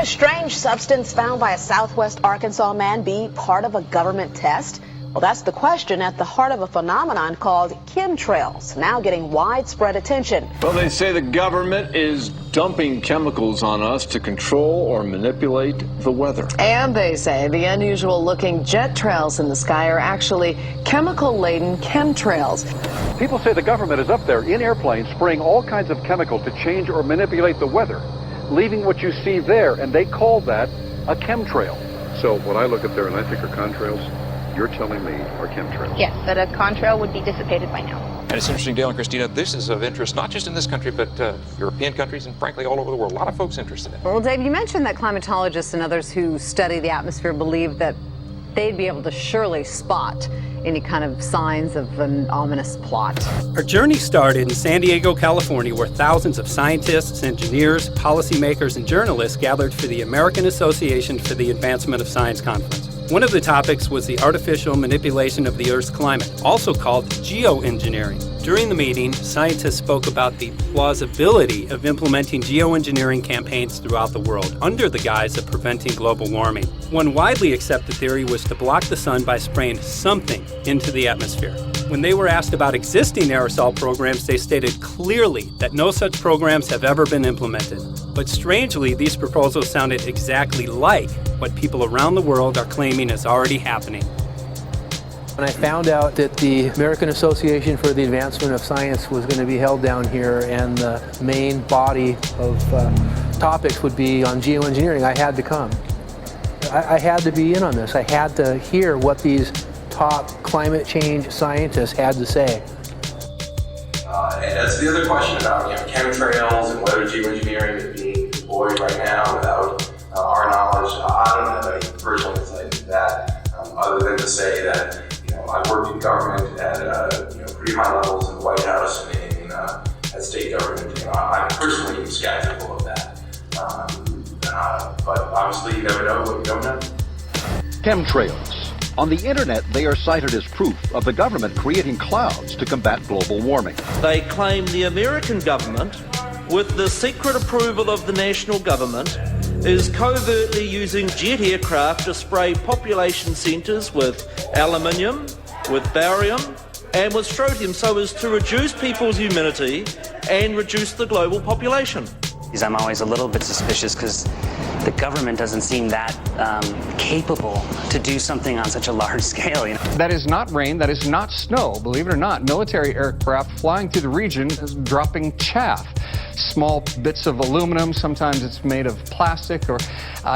Could a strange substance found by a Southwest Arkansas man be part of a government test? Well, that's the question at the heart of a phenomenon called chemtrails, now getting widespread attention. Well, they say the government is dumping chemicals on us to control or manipulate the weather. And they say the unusual-looking jet trails in the sky are actually chemical-laden chemtrails. People say the government is up there in airplanes spraying all kinds of chemicals to change or manipulate the weather, leaving what you see there, and they call that a chemtrail. So when I look up there and I think are contrails, you're telling me are chemtrails? Yes, that a contrail would be dissipated by now. And it's interesting, Dale and Christina, this is of interest not just in this country, but European countries and frankly all over the world. A lot of folks interested in it. Well, Dave, you mentioned that climatologists and others who study the atmosphere believe that they'd be able to surely spot any kind of signs of an ominous plot. Our journey started in San Diego, California, where thousands of scientists, engineers, policymakers, and journalists gathered for the American Association for the Advancement of Science Conference. One of the topics was the artificial manipulation of the Earth's climate, also called geoengineering. During the meeting, scientists spoke about the plausibility of implementing geoengineering campaigns throughout the world under the guise of preventing global warming. One widely accepted theory was to block the sun by spraying something into the atmosphere. When they were asked about existing aerosol programs, they stated clearly that no such programs have ever been implemented. But strangely, these proposals sounded exactly like what people around the world are claiming is already happening. When I found out that the American Association for the Advancement of Science was going to be held down here and the main body of topics would be on geoengineering, I had to come. I had to be in on this. I had to hear what these top climate change scientists had to say. And as the other question about chemtrails and whether geoengineering is being deployed right now without our knowledge, I don't have any personal insight into that, other than to say that I've worked in government at pretty high levels in the White House and at state government. I'm personally skeptical of that, but obviously you never know what you don't know. Chemtrails. On the internet, they are cited as proof of the government creating clouds to combat global warming. They claim the American government, with the secret approval of the national government, is covertly using jet aircraft to spray population centres with aluminium, with barium and with strontium so as to reduce people's humidity and reduce the global population. I'm always a little bit suspicious because the government doesn't seem that capable to do something on such a large scale. That is not rain, that is not snow. Believe it or not, military aircraft flying through the region is dropping chaff. Small bits of aluminum, sometimes it's made of plastic or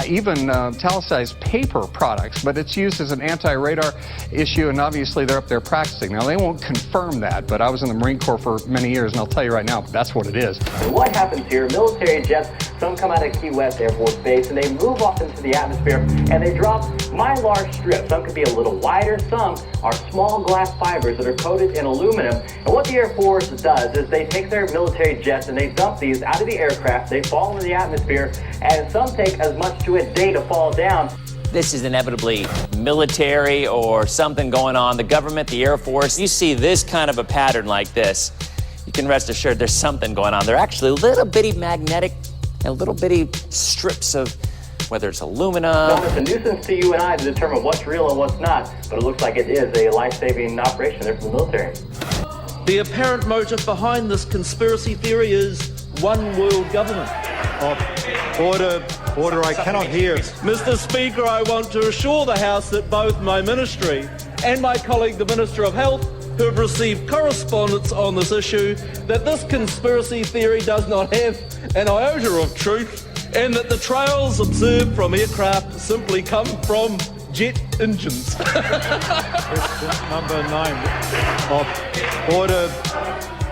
even talicized paper products, but it's used as an anti-radar issue, and obviously they're up there practicing. Now, they won't confirm that, but I was in the Marine Corps for many years, and I'll tell you right now, that's what it is. And what happens here, military jets, some come out of Key West Air Force Base, and they move off into the atmosphere, and they drop mylar strips. Some could be a little wider, some are small glass fibers that are coated in aluminum. And what the Air Force does is they take their military jets and they dump these out of the aircraft, they fall into the atmosphere, and some take as much to a day to fall down. This is inevitably military or something going on. The government, the Air Force, you see this kind of a pattern like this, you can rest assured there's something going on. They're actually little bitty magnetic and little bitty strips of, whether it's aluminum. So it's a nuisance to you and I to determine what's real and what's not, but it looks like it is a life-saving operation there for the military. The apparent motive behind this conspiracy theory is one world government. Order, I cannot hear. Mr. Speaker, I want to assure the House that both my ministry and my colleague, the Minister of Health, who have received correspondence on this issue, that this conspiracy theory does not have an iota of truth, and that the trails observed from aircraft simply come from jet engines. Question number 9. Order.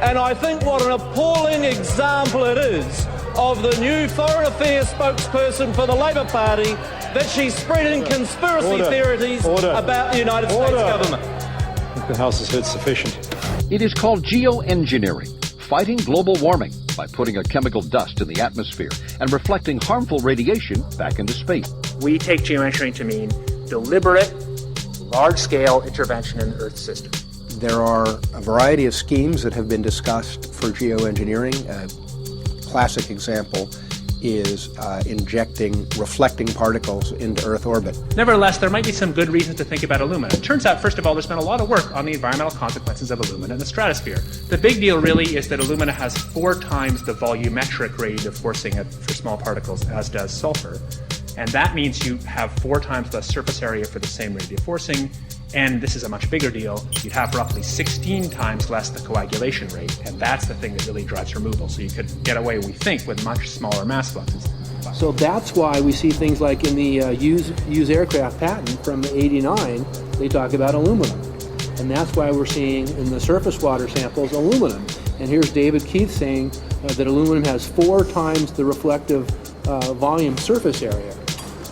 And I think what an appalling example it is of the new Foreign Affairs spokesperson for the Labour Party that she's spreading conspiracy theories about the United States government. I think the House has heard sufficient. It is called geoengineering, fighting global warming by putting a chemical dust in the atmosphere and reflecting harmful radiation back into space. We take geoengineering to mean deliberate, large-scale intervention in the Earth system. There are a variety of schemes that have been discussed for geoengineering. A classic example is injecting reflecting particles into Earth orbit. Nevertheless, there might be some good reasons to think about alumina. It turns out, first of all, there's been a lot of work on the environmental consequences of alumina in the stratosphere. The big deal really is that alumina has 4 times the volumetric rate of forcing for small particles as does sulfur. And that means you have 4 times less surface area for the same rate of forcing. And this is a much bigger deal. You'd have roughly 16 times less the coagulation rate, and that's the thing that really drives removal. So you could get away, we think, with much smaller mass fluxes. So that's why we see things like in the use aircraft patent from '89, they talk about aluminum. And that's why we're seeing in the surface water samples aluminum. And here's David Keith saying that aluminum has 4 times the reflective volume surface area.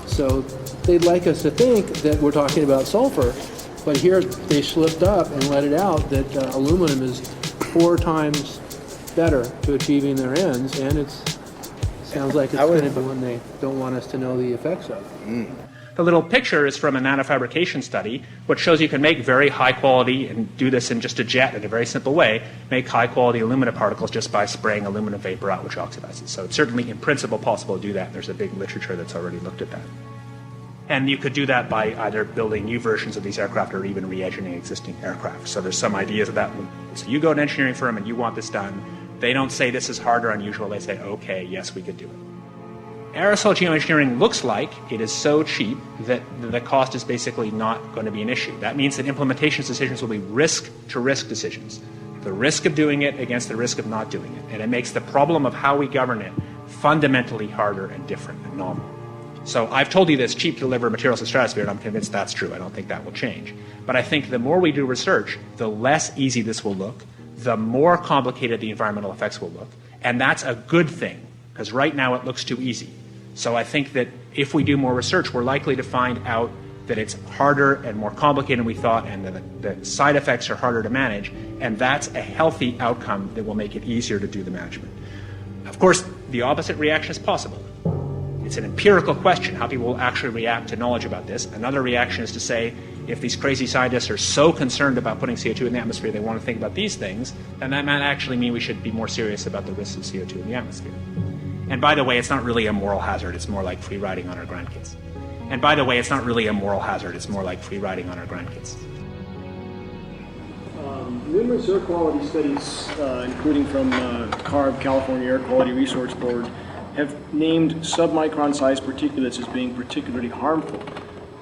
So they'd like us to think that we're talking about sulfur, but here they slipped up and let it out that aluminum is 4 times better to achieving their ends, and it sounds like it's going to be one they don't want us to know the effects of. The little picture is from a nanofabrication study, which shows you can make very high quality, and do this in just a jet in a very simple way, make high quality alumina particles just by spraying aluminum vapor out, which oxidizes. So it's certainly in principle possible to do that. There's a big literature that's already looked at that. And you could do that by either building new versions of these aircraft or even re-engineering existing aircraft. So there's some ideas of that. So you go to an engineering firm and you want this done. They don't say this is hard or unusual. They say, okay, yes, we could do it. Aerosol geoengineering looks like it is so cheap that the cost is basically not going to be an issue. That means that implementation decisions will be risk-to-risk decisions. The risk of doing it against the risk of not doing it. And it makes the problem of how we govern it fundamentally harder and different and novel. So I've told you that it's cheap to deliver materials to the stratosphere, and I'm convinced that's true. I don't think that will change. But I think the more we do research, the less easy this will look, the more complicated the environmental effects will look. And that's a good thing, because right now it looks too easy. So I think that if we do more research, we're likely to find out that it's harder and more complicated than we thought, and that the side effects are harder to manage. And that's a healthy outcome that will make it easier to do the management. Of course, the opposite reaction is possible. It's an empirical question, how people will actually react to knowledge about this. Another reaction is to say, if these crazy scientists are so concerned about putting CO2 in the atmosphere, they want to think about these things, then that might actually mean we should be more serious about the risks of CO2 in the atmosphere. And by the way, it's not really a moral hazard, it's more like free riding on our grandkids. And by the way, it's not really a moral hazard, it's more like free riding on our grandkids. Numerous air quality studies, including from CARB, California Air Quality Resource Board, have named submicron-sized particulates as being particularly harmful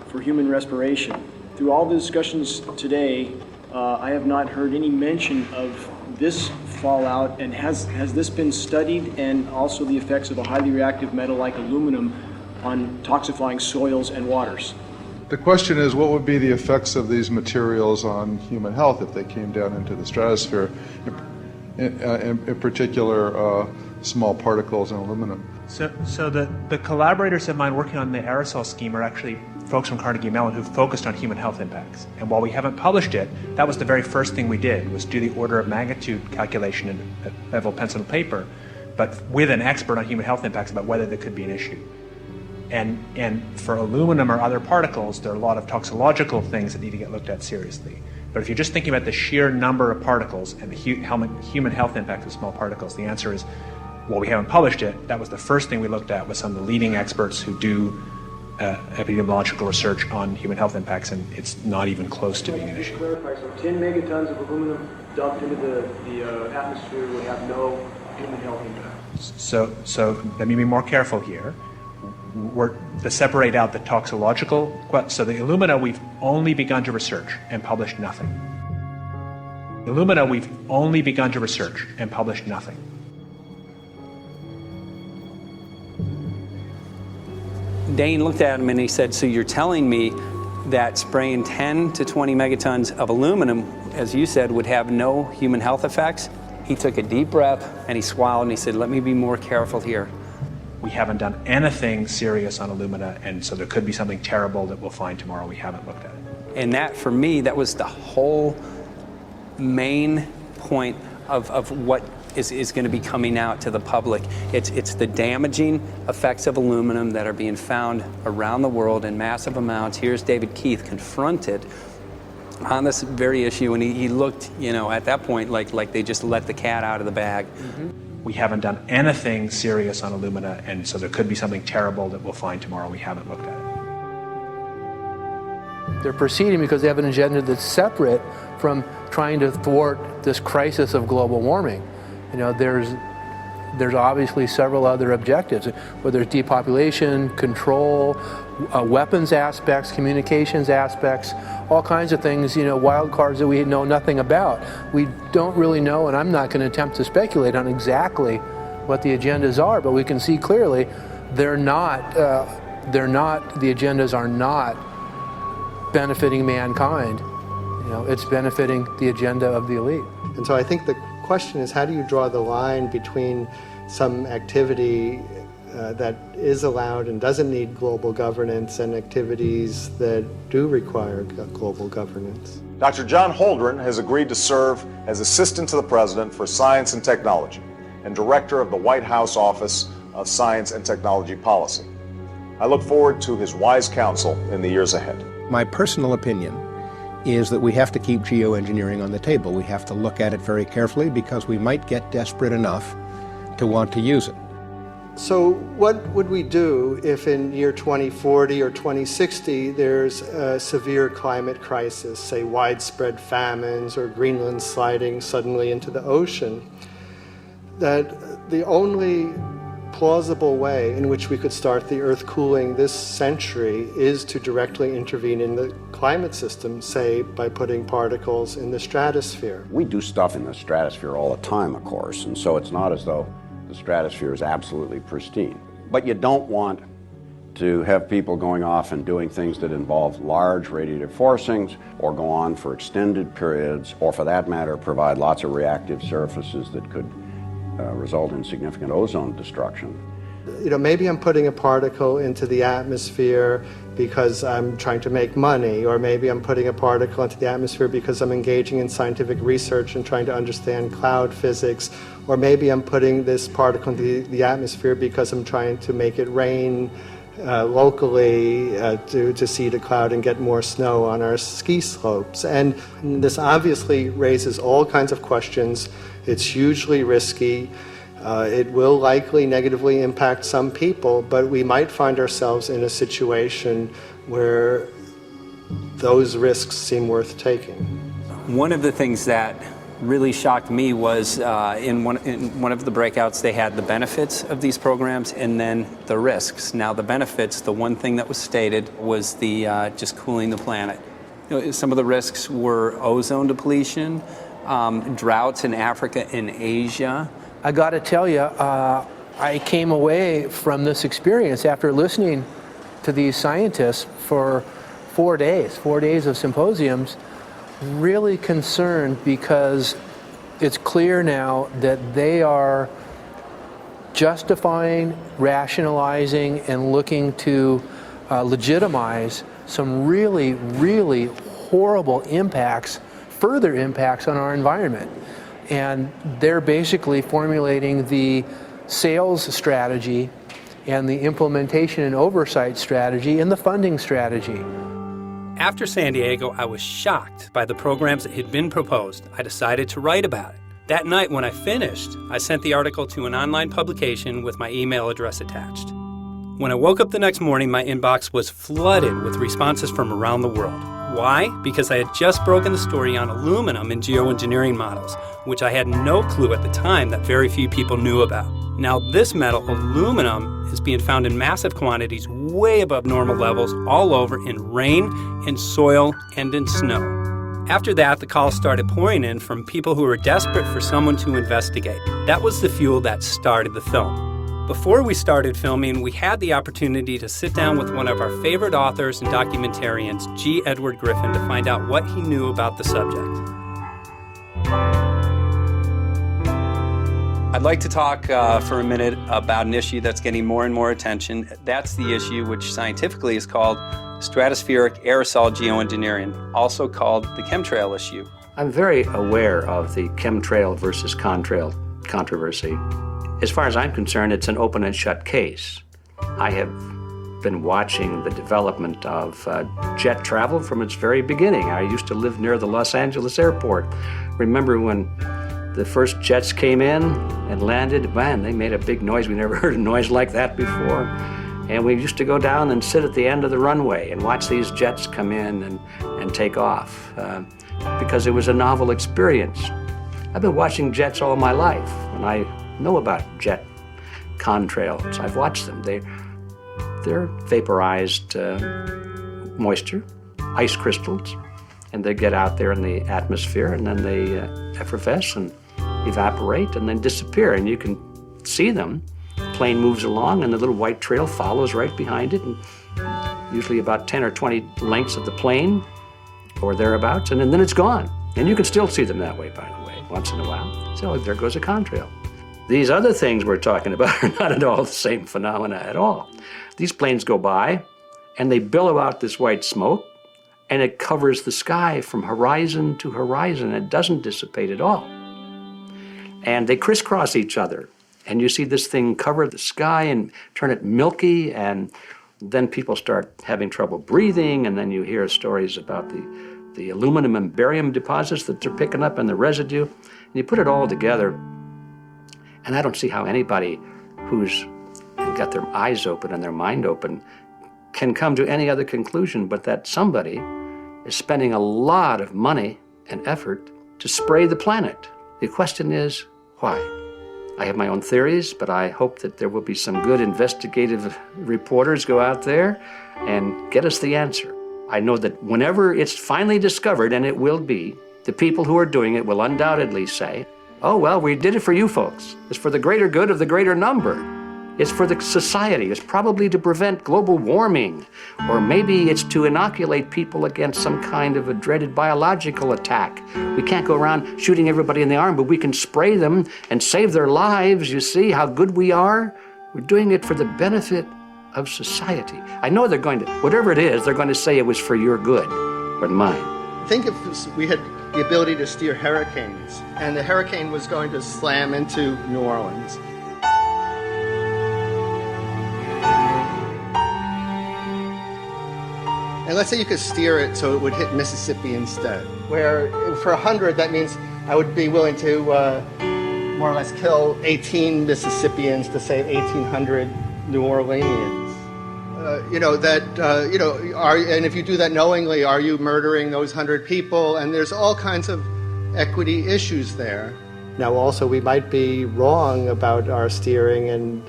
for human respiration. Through all the discussions today, I have not heard any mention of this fallout, and has this been studied, and also the effects of a highly reactive metal like aluminum on toxifying soils and waters? The question is, what would be the effects of these materials on human health if they came down into the stratosphere, in particular small particles and aluminum? So the collaborators of mine working on the aerosol scheme are actually folks from Carnegie Mellon who focused on human health impacts. And while we haven't published it, that was the very first thing we did, was do the order of magnitude calculation in level pencil and paper, but with an expert on human health impacts about whether there could be an issue. And for aluminum or other particles, there are a lot of toxicological things that need to get looked at seriously. But if you're just thinking about the sheer number of particles and the human health impact of small particles, the answer is, well, we haven't published it. That was the first thing we looked at with some of the leading experts who do epidemiological research on human health impacts, and it's not even close to being an issue. Clarify, so 10 megatons of aluminum dumped into the atmosphere would have no human health impact. So let me be more careful here. We're to separate out the toxicological. So the alumina, we've only begun to research and published nothing. Alumina, we've only begun to research and published nothing. Dane looked at him and he said, so you're telling me that spraying 10 to 20 megatons of aluminum, as you said, would have no human health effects? He took a deep breath and he swallowed and he said, let me be more careful here. We haven't done anything serious on alumina, and so there could be something terrible that we'll find tomorrow. We haven't looked at it. And that, for me, that was the whole main point of what is going to be coming out to the public. It's the damaging effects of aluminum that are being found around the world in massive amounts. Here's David Keith confronted on this very issue, and he looked, at that point like they just let the cat out of the bag. Mm-hmm. We haven't done anything serious on Illumina, and so there could be something terrible that we'll find tomorrow. We haven't looked at it. They're proceeding because they have an agenda that's separate from trying to thwart this crisis of global warming. You know, there's obviously several other objectives, whether it's depopulation, control, weapons aspects, communications aspects, all kinds of things, you know, wild cards that we know nothing about. We don't really know, and I'm not going to attempt to speculate on exactly what the agendas are, but we can see clearly the agendas are not benefiting mankind. You know, it's benefiting the agenda of the elite. And so I think the question is, how do you draw the line between some activity that is allowed and doesn't need global governance and activities that do require global governance? Dr. John Holdren has agreed to serve as Assistant to the President for Science and Technology and Director of the White House Office of Science and Technology Policy. I look forward to his wise counsel in the years ahead. My personal opinion is that we have to keep geoengineering on the table. We have to look at it very carefully because we might get desperate enough to want to use it. So what would we do if in year 2040 or 2060 there's a severe climate crisis, say widespread famines or Greenland sliding suddenly into the ocean? That the only plausible way in which we could start the Earth cooling this century is to directly intervene in the climate system, say by putting particles in the stratosphere. We do stuff in the stratosphere all the time, of course, and so it's not as though the stratosphere is absolutely pristine. But you don't want to have people going off and doing things that involve large radiative forcings or go on for extended periods, or for that matter, provide lots of reactive surfaces that could result in significant ozone destruction. You know, maybe I'm putting a particle into the atmosphere because I'm trying to make money, or maybe I'm putting a particle into the atmosphere because I'm engaging in scientific research and trying to understand cloud physics, or maybe I'm putting this particle into the atmosphere because I'm trying to make it rain locally to seed a cloud and get more snow on our ski slopes. And this obviously raises all kinds of questions. It's hugely risky. It will likely negatively impact some people, but we might find ourselves in a situation where those risks seem worth taking. One of the things that really shocked me was in one of the breakouts, they had the benefits of these programs and then the risks. Now the benefits, the one thing that was stated was the just cooling the planet. You know, some of the risks were ozone depletion, droughts in Africa and Asia. I got to tell you, I came away from this experience after listening to these scientists for 4 days of symposiums, really concerned, because it's clear now that they are justifying, rationalizing, and looking to legitimize some really, really horrible impacts, further impacts on our environment. And they're basically formulating the sales strategy and the implementation and oversight strategy and the funding strategy. After San Diego, I was shocked by the programs that had been proposed. I decided to write about it. That night when I finished, I sent the article to an online publication with my email address attached. When I woke up the next morning, my inbox was flooded with responses from around the world. Why? Because I had just broken the story on aluminum in geoengineering models, which I had no clue at the time that very few people knew about. Now, this metal, aluminum, is being found in massive quantities way above normal levels all over in rain, in soil, and in snow. After that, the calls started pouring in from people who were desperate for someone to investigate. That was the fuel that started the film. Before we started filming, we had the opportunity to sit down with one of our favorite authors and documentarians, G. Edward Griffin, to find out what he knew about the subject. I'd like to talk for a minute about an issue that's getting more and more attention. That's the issue which scientifically is called stratospheric aerosol geoengineering, also called the chemtrail issue. I'm very aware of the chemtrail versus contrail controversy. As far as I'm concerned, it's an open and shut case. I have been watching the development of jet travel from its very beginning. I used to live near the Los Angeles airport. Remember when the first jets came in and landed, man, they made a big noise. We never heard a noise like that before. And we used to go down and sit at the end of the runway and watch these jets come in and take off because it was a novel experience. I've been watching jets all my life, and I know about jet contrails. I've watched them. They're vaporized moisture, ice crystals, and they get out there in the atmosphere, and then they effervesce and evaporate and then disappear, and you can see them. The plane moves along, and the little white trail follows right behind it, and usually about 10 or 20 lengths of the plane or thereabouts, and then it's gone. And you can still see them that way, by the way, once in a while. So there goes a contrail. These other things we're talking about are not at all the same phenomena at all. These planes go by, and they billow out this white smoke, and it covers the sky from horizon to horizon. It doesn't dissipate at all. And they crisscross each other. And you see this thing cover the sky and turn it milky, and then people start having trouble breathing, and then you hear stories about the aluminum and barium deposits that they're picking up and the residue. And you put it all together, and I don't see how anybody who's got their eyes open and their mind open can come to any other conclusion but that somebody is spending a lot of money and effort to spray the planet. The question is, why? I have my own theories, but I hope that there will be some good investigative reporters go out there and get us the answer. I know that whenever it's finally discovered, and it will be, the people who are doing it will undoubtedly say, oh, well, we did it for you folks. It's for the greater good of the greater number. It's for the society. It's probably to prevent global warming. Or maybe it's to inoculate people against some kind of a dreaded biological attack. We can't go around shooting everybody in the arm, but we can spray them and save their lives. You see how good we are? We're doing it for the benefit of society. I know they're going to, whatever it is, they're going to say it was for your good or mine. Think if we had the ability to steer hurricanes, and the hurricane was going to slam into New Orleans. And let's say you could steer it so it would hit Mississippi instead, where for 100, that means I would be willing to more or less kill 18 Mississippians to save 1,800 New Orleanians. And if you do that knowingly, are you murdering those 100 people? And there's all kinds of equity issues there. Now, also, we might be wrong about our steering, and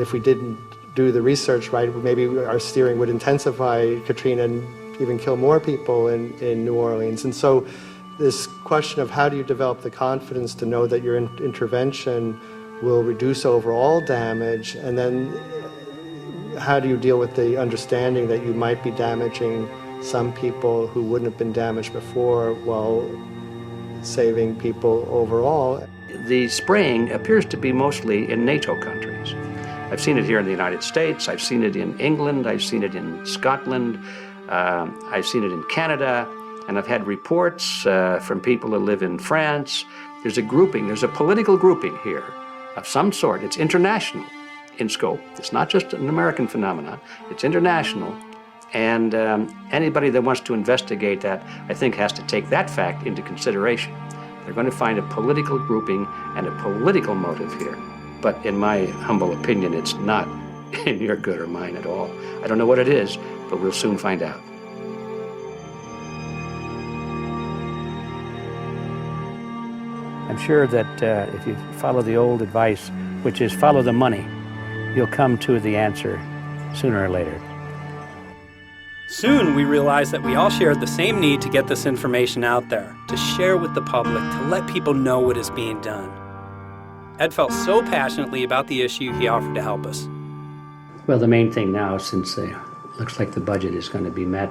if we didn't do the research right, maybe our steering would intensify Katrina and even kill more people in New Orleans. And so this question of how do you develop the confidence to know that your intervention will reduce overall damage, and then how do you deal with the understanding that you might be damaging some people who wouldn't have been damaged before while saving people overall? The spraying appears to be mostly in NATO countries. I've seen it here in the United States, I've seen it in England, I've seen it in Scotland, I've seen it in Canada, and I've had reports from people who live in France. There's a grouping, there's a political grouping here of some sort. It's international in scope. It's not just an American phenomenon, it's international. And anybody that wants to investigate that, I think, has to take that fact into consideration. They're going to find a political grouping and a political motive here. But in my humble opinion, it's not in your good or mine at all. I don't know what it is, but we'll soon find out. I'm sure that if you follow the old advice, which is follow the money, you'll come to the answer sooner or later. Soon we realized that we all shared the same need to get this information out there, to share with the public, to let people know what is being done. Ed felt so passionately about the issue, he offered to help us. Well, the main thing now, since it looks like the budget is going to be met,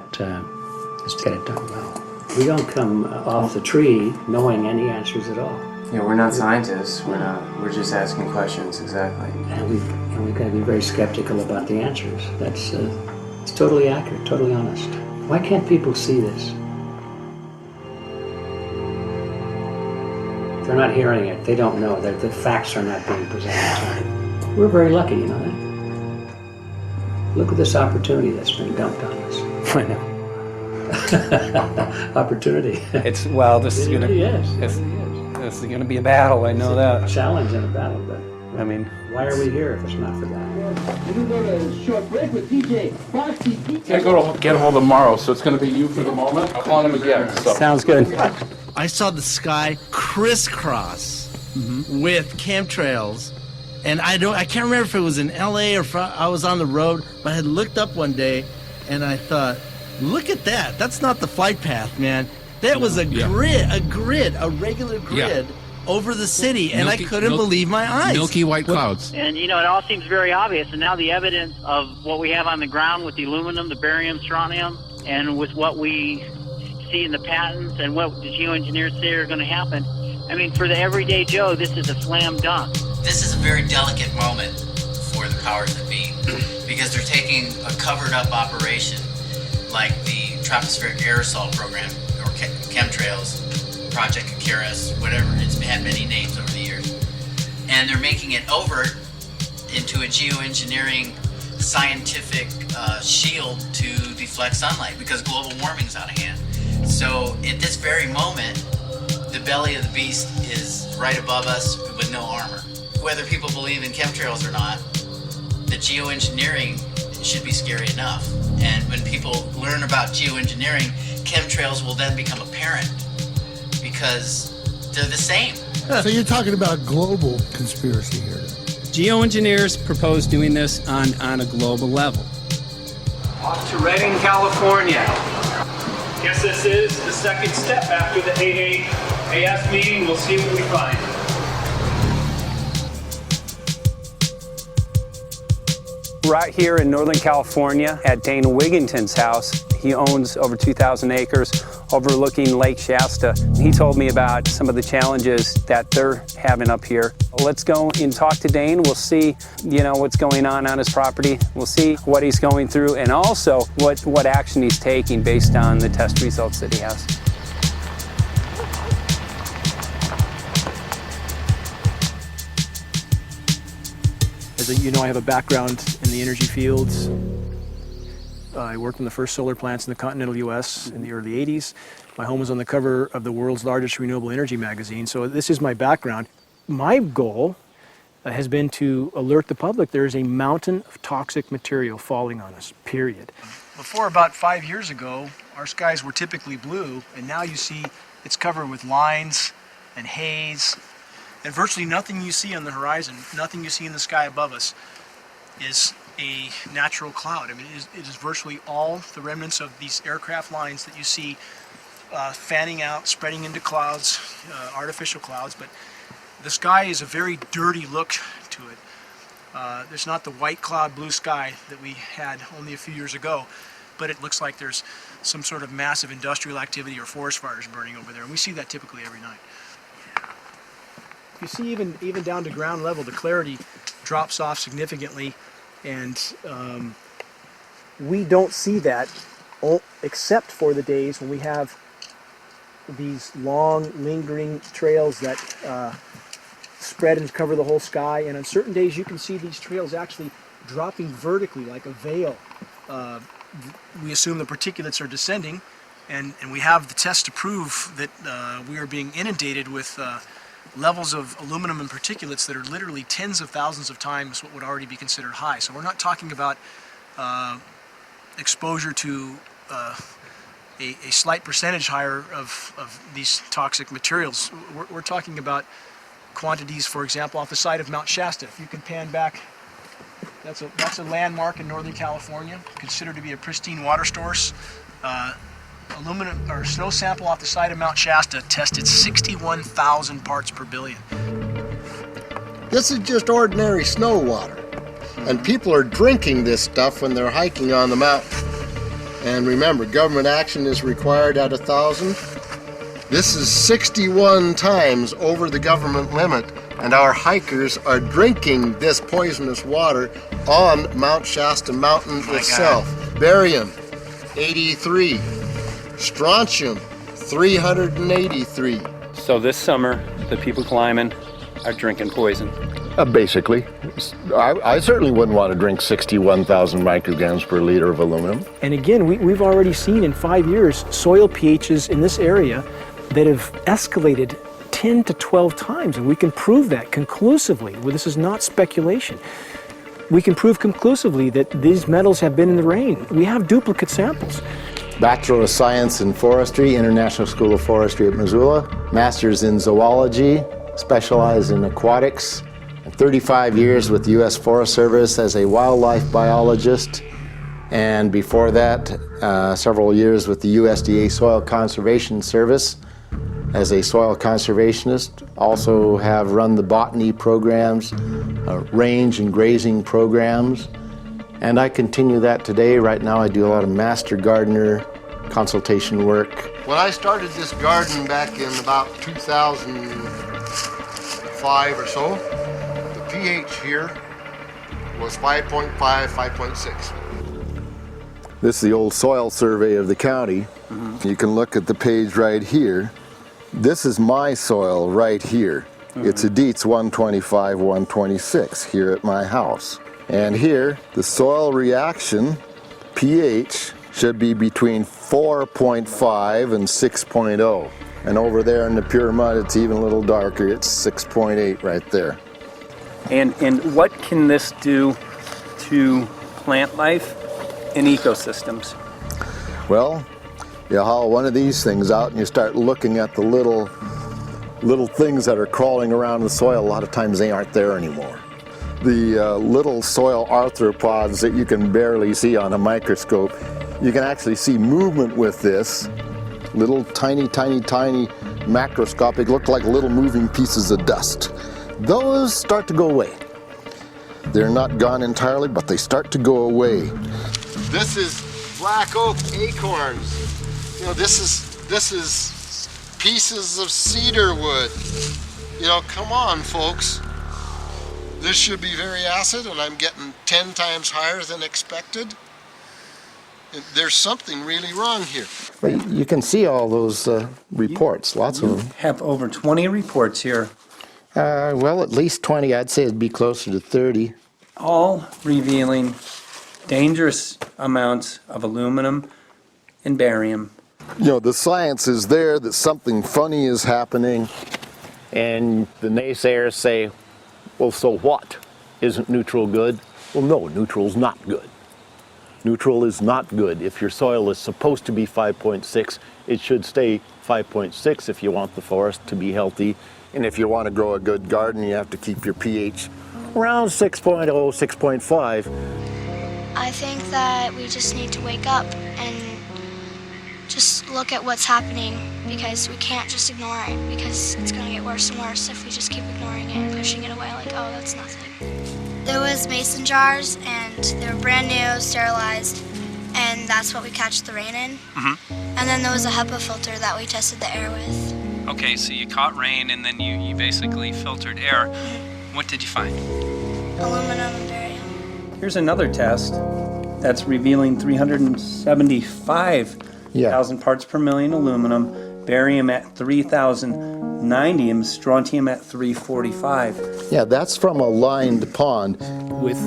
is to get it done well. We don't come off the tree knowing any answers at all. Yeah, we're not scientists. We're just asking questions, exactly. And we've got to be very skeptical about the answers. That's it's totally accurate, totally honest. Why can't people see this? They're not hearing it. They don't know. The facts are not being presented to them. We're very lucky, you know that? Look at this opportunity that's been dumped on us. I know. Opportunity. It's, well, this is going to... Yes. This is going to be a battle, I know that. Challenge and a battle, but I mean, why are we here if it's not for that? We're going to go to a short break with DJ Foxy. I go to get him tomorrow, so it's going to be you for the moment. I'll call him again. So. Sounds good. I saw the sky crisscross with chemtrails, and I can't remember if it was in LA or if I was on the road, but I had looked up one day and I thought, look at that. That's not the flight path, man. That was a grid, a regular grid over the city, and I couldn't believe my eyes. Milky white clouds. And, you know, it all seems very obvious, and now the evidence of what we have on the ground with the aluminum, the barium, strontium, and with what we see in the patents and what the geoengineers say are going to happen, I mean, for the everyday Joe, this is a slam dunk. This is a very delicate moment for the powers that be, because they're taking a covered-up operation like the Tropospheric Aerosol Program, or chemtrails, Project Icarus, whatever, it's had many names over the years, and they're making it over into a geoengineering scientific shield to deflect sunlight, because global warming's out of hand. So at this very moment, the belly of the beast is right above us with no armor. Whether people believe in chemtrails or not, the geoengineering should be scary enough. And when people learn about geoengineering, chemtrails will then become apparent because they're the same. So you're talking about global conspiracy here. Geoengineers propose doing this on a global level. Off to Redding, California. Guess this is the second step after the AAAS meeting. We'll see what we find. Right here in Northern California at Dana Wigington's house. He owns over 2,000 acres overlooking Lake Shasta. He told me about some of the challenges that they're having up here. Let's go and talk to Dane. We'll see, what's going on his property. We'll see what he's going through and also what action he's taking based on the test results that he has. As you know, I have a background in the energy fields. I worked on the first solar plants in the continental U.S. in the early 80s. My home was on the cover of the world's largest renewable energy magazine, so this is my background. My goal has been to alert the public there is a mountain of toxic material falling on us, period. Before about 5 years ago, our skies were typically blue, and now you see it's covered with lines and haze, and virtually nothing you see on the horizon, nothing you see in the sky above us is a natural cloud. I mean, it is virtually all the remnants of these aircraft lines that you see fanning out, spreading into clouds, artificial clouds, but the sky is a very dirty look to it. There's not the white cloud blue sky that we had only a few years ago, but it looks like there's some sort of massive industrial activity or forest fires burning over there, and we see that typically every night. You see even down to ground level, the clarity drops off significantly, and we don't see that except for the days when we have these long, lingering trails that spread and cover the whole sky, and on certain days you can see these trails actually dropping vertically like a veil. We assume the particulates are descending, and we have the tests to prove that we are being inundated with levels of aluminum and particulates that are literally tens of thousands of times what would already be considered high. So we're not talking about exposure to a slight percentage higher of these toxic materials. We're talking about quantities, for example, off the side of Mount Shasta. If you can pan back, that's a landmark in Northern California, considered to be a pristine water source. Aluminum or snow sample off the side of Mount Shasta tested 61,000 parts per billion. This is just ordinary snow water, and people are drinking this stuff when they're hiking on the mountain. And remember, government action is required at 1,000. This is 61 times over the government limit, and our hikers are drinking this poisonous water on Mount Shasta Mountain itself. God. Barium, 83. Strontium, 383. So this summer, the people climbing are drinking poison. Basically. I certainly wouldn't want to drink 61,000 micrograms per liter of aluminum. And again, we've already seen in 5 years soil pHs in this area that have escalated 10 to 12 times, and we can prove that conclusively. Well, this is not speculation. We can prove conclusively that these metals have been in the rain. We have duplicate samples. Bachelor of Science in Forestry, International School of Forestry at Missoula. Master's in Zoology, specialized in aquatics. 35 years with the U.S. Forest Service as a wildlife biologist. And before that, several years with the USDA Soil Conservation Service as a soil conservationist. Also have run the botany programs, range and grazing programs. And I continue that today. Right now I do a lot of master gardener consultation work. When I started this garden back in about 2005 or so, the pH here was 5.5, 5.6. This is the old soil survey of the county. You can look at the page right here. This is my soil right here. It's a Dietz 125, 126 here at my house. And here, the soil reaction pH should be between 4.5 and 6.0. And over there in the pure mud, it's even a little darker. It's 6.8 right there. And what can this do to plant life and ecosystems? Well, you haul one of these things out and you start looking at the little things that are crawling around the soil. A lot of times they aren't there anymore. The little soil arthropods that you can barely see on a microscope, you can actually see movement with this. Little tiny macroscopic, look like little moving pieces of dust. Those start to go away. They're not gone entirely, but they start to go away. This is black oak acorns. You know, this is pieces of cedar wood. You know, come on, folks. This should be very acid, and I'm getting 10 times higher than expected. There's something really wrong here. But you can see all those reports, lots of them. Have over 20 reports here. Well, at least 20. I'd say it'd be closer to 30. All revealing dangerous amounts of aluminum and barium. You know, the science is there that something funny is happening, and the naysayers say, well, so what? Isn't neutral good? Well, no, neutral's not good. Neutral is not good. If your soil is supposed to be 5.6, it should stay 5.6 if you want the forest to be healthy. And if you want to grow a good garden, you have to keep your pH around 6.0, 6.5. I think that we just need to wake up and just look at what's happening, because we can't just ignore it, because it's going to get worse and worse if we just keep ignoring it and pushing it away like, oh, that's nothing. There was mason jars, and they were brand new, sterilized, and that's what we catch the rain in. And then there was a HEPA filter that we tested the air with. Okay, so you caught rain and then you basically filtered air. What did you find? Aluminum and barium. Here's another test that's revealing 375,000 parts per million aluminum, barium at 3,090, and strontium at 345. Yeah, that's from a lined pond. With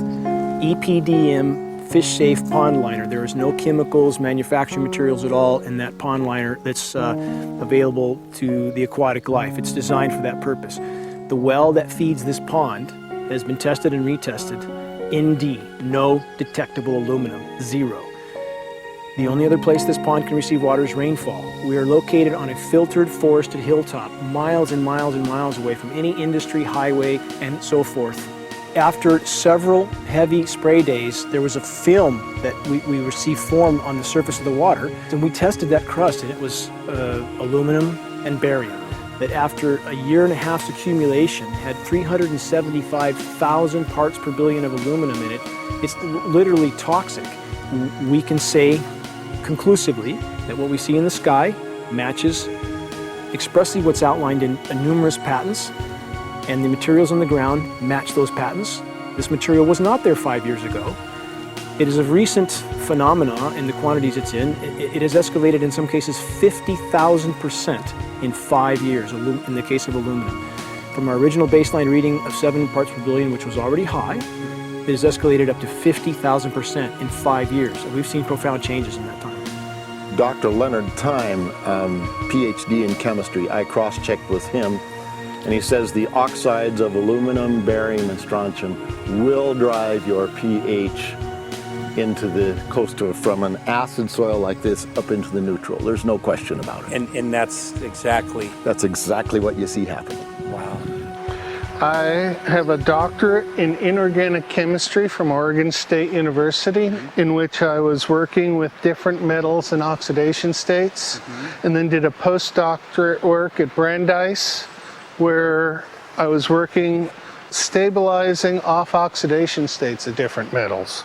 EPDM fish-safe pond liner. There is no chemicals, manufacturing materials at all in that pond liner that's available to the aquatic life. It's designed for that purpose. The well that feeds this pond has been tested and retested. ND, no detectable aluminum, 0. The only other place this pond can receive water is rainfall. We are located on a filtered, forested hilltop, miles and miles and miles away from any industry, highway, and so forth. After several heavy spray days, there was a film that we received formed on the surface of the water, and we tested that crust, and it was aluminum and barium. That after a year and a half's accumulation had 375,000 parts per billion of aluminum in it. It's literally toxic. We can say conclusively that what we see in the sky matches expressly what's outlined in numerous patents, and the materials on the ground match those patents. This material was not there 5 years ago. It is a recent phenomena in the quantities it's in. It has escalated in some cases 50,000% in 5 years in the case of aluminum. From our original baseline reading of 7 parts per billion, which was already high, it has escalated up to 50,000% in 5 years. And we've seen profound changes in that time. Dr. Leonard Time, PhD in chemistry, I cross-checked with him And he says the oxides of aluminum, barium, and strontium will drive your pH into the from an acid soil like this up into the neutral. There's no question about it. And that's exactly what you see happening. Wow. I have a doctorate in inorganic chemistry from Oregon State University, in which I was working with different metals and oxidation states, and then did a postdoctorate work at Brandeis, where I was working stabilizing off oxidation states of different metals.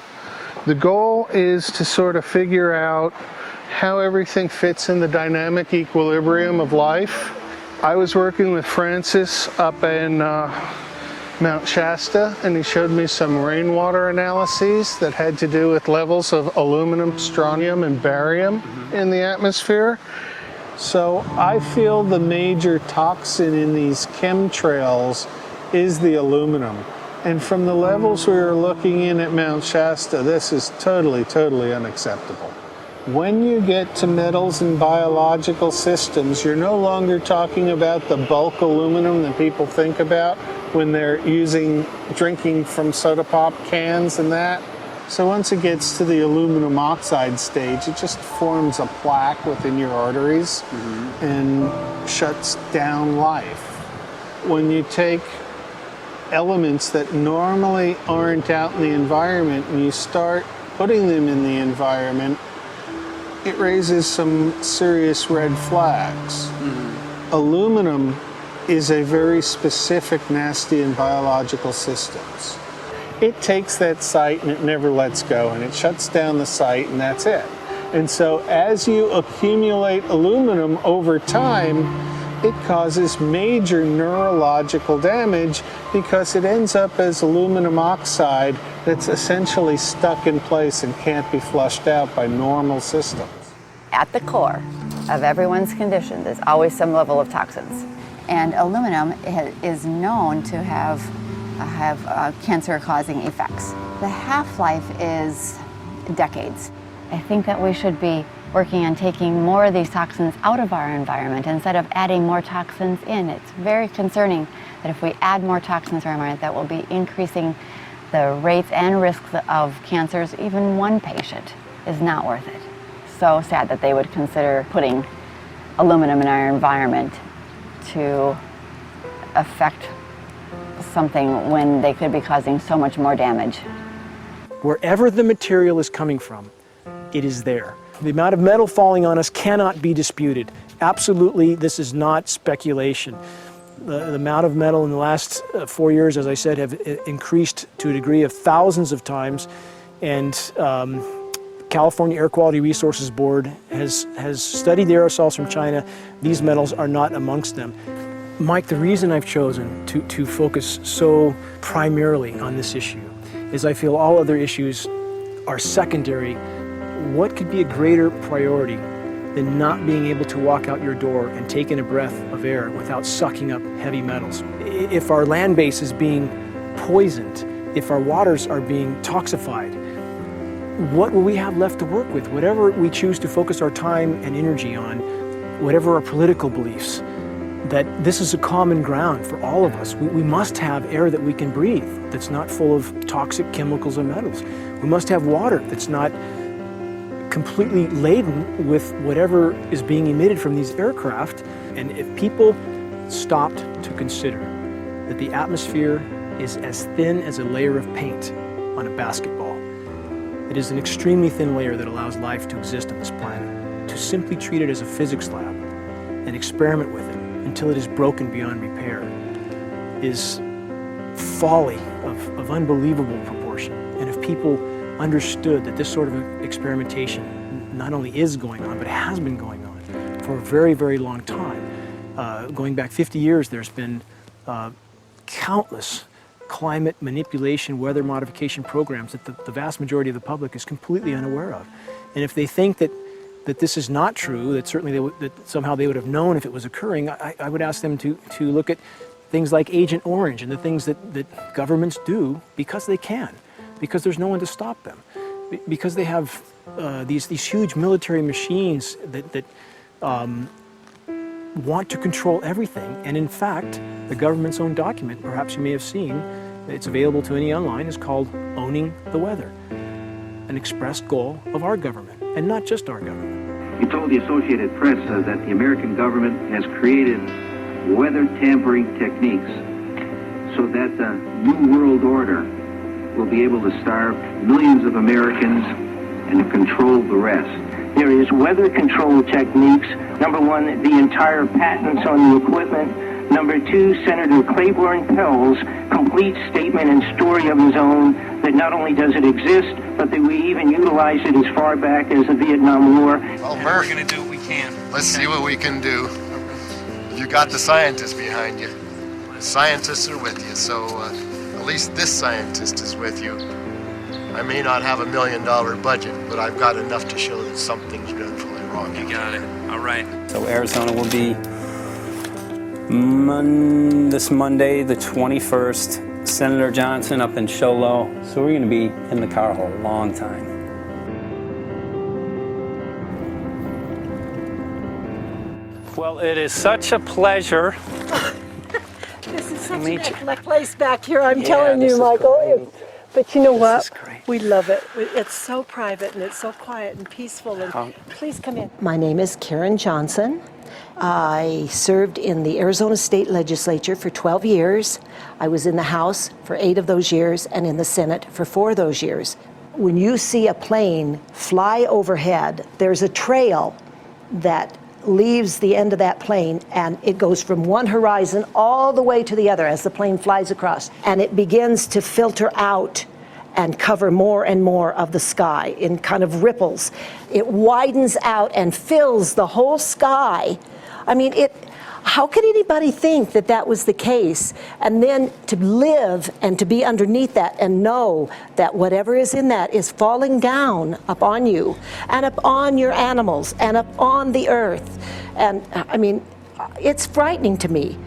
The goal is to sort of figure out how everything fits in the dynamic equilibrium of life. I was working with Francis up in Mount Shasta, and he showed me some rainwater analyses that had to do with levels of aluminum, strontium, and barium in the atmosphere. So I feel the major toxin in these chemtrails is the aluminum. And from the levels we were looking in at Mount Shasta, this is totally, totally unacceptable. When you get to metals and biological systems, you're no longer talking about the bulk aluminum that people think about when they're drinking from soda pop cans and that. So once it gets to the aluminum oxide stage, it just forms a plaque within your arteries and shuts down life. When you take elements that normally aren't out in the environment and you start putting them in the environment, it raises some serious red flags. Aluminum is a very specific, nasty and biological systems. It takes that site and it never lets go, and it shuts down the site, and that's it. And so as you accumulate aluminum over time, it causes major neurological damage because it ends up as aluminum oxide that's essentially stuck in place and can't be flushed out by normal systems. At the core of everyone's condition, there's always some level of toxins. And aluminum is known to have cancer-causing effects. The half-life is decades. I think that we should be working on taking more of these toxins out of our environment instead of adding more toxins in. It's very concerning that if we add more toxins to our environment, that will be increasing the rates and risks of cancers. Even one patient is not worth it. So sad that they would consider putting aluminum in our environment to affect something when they could be causing so much more damage. Wherever the material is coming from, it is there. The amount of metal falling on us cannot be disputed. Absolutely, this is not speculation. The amount of metal in the last 4 years, as I said, have increased to a degree of thousands of times, and California Air Quality Resources Board has studied the aerosols from China. These metals are not amongst them. Mike, the reason I've chosen to focus so primarily on this issue is I feel all other issues are secondary. What could be a greater priority than not being able to walk out your door and take in a breath of air without sucking up heavy metals? If our land base is being poisoned, if our waters are being toxified, what will we have left to work with? Whatever we choose to focus our time and energy on, whatever our political beliefs, that this is a common ground for all of us. We must have air that we can breathe that's not full of toxic chemicals and metals. We must have water that's not completely laden with whatever is being emitted from these aircraft. And if people stopped to consider that the atmosphere is as thin as a layer of paint on a basketball, it is an extremely thin layer that allows life to exist on this planet, to simply treat it as a physics lab and experiment with it until it is broken beyond repair is folly of unbelievable proportion. And if people understood that this sort of experimentation not only is going on, but has been going on for a very, very long time. Going back 50 years, there's been countless climate manipulation, weather modification programs that the vast majority of the public is completely unaware of. And if they think that this is not true, that certainly that somehow they would have known if it was occurring, I would ask them to look at things like Agent Orange and the things that governments do because they can, because there's no one to stop them, because they have these huge military machines that want to control everything. And in fact, the government's own document, perhaps you may have seen, it's available to any online, is called Owning the Weather, an expressed goal of our government, and not just our government. He told the Associated Press that the American government has created weather tampering techniques so that the New World Order will be able to starve millions of Americans and to control the rest. There is weather control techniques. Number one, the entire patents on the equipment. Number two, Senator Claiborne Pell's complete statement and story of his own that not only does it exist, but that we even utilize it as far back as the Vietnam War. Well, Murph, we're going to do what we can. Let's see what we can do. You got the scientists behind you. The scientists are with you, so at least this scientist is with you. I may not have $1 million budget, but I've got enough to show that something's dreadfully wrong. You got it. All right. So Arizona will be this Monday, the 21st. Senator Johnson up in Show Low. So we're going to be in the car a long time. Well, it is such a pleasure. This is such a nice place back here, I'm telling you, Michael. But you know what? We love it. It's so private and it's so quiet and peaceful. And please come in. My name is Karen Johnson. I served in the Arizona State Legislature for 12 years. I was in the House for 8 of those years and in the Senate for 4 of those years. When you see a plane fly overhead, there's a trail that leaves the end of that plane, and it goes from one horizon all the way to the other as the plane flies across, and it begins to filter out and cover more and more of the sky in kind of ripples. It widens out and fills the whole sky. I mean, how could anybody think that that was the case? And then to live and to be underneath that and know that whatever is in that is falling down upon you and upon your animals and upon the earth. And I mean, it's frightening to me.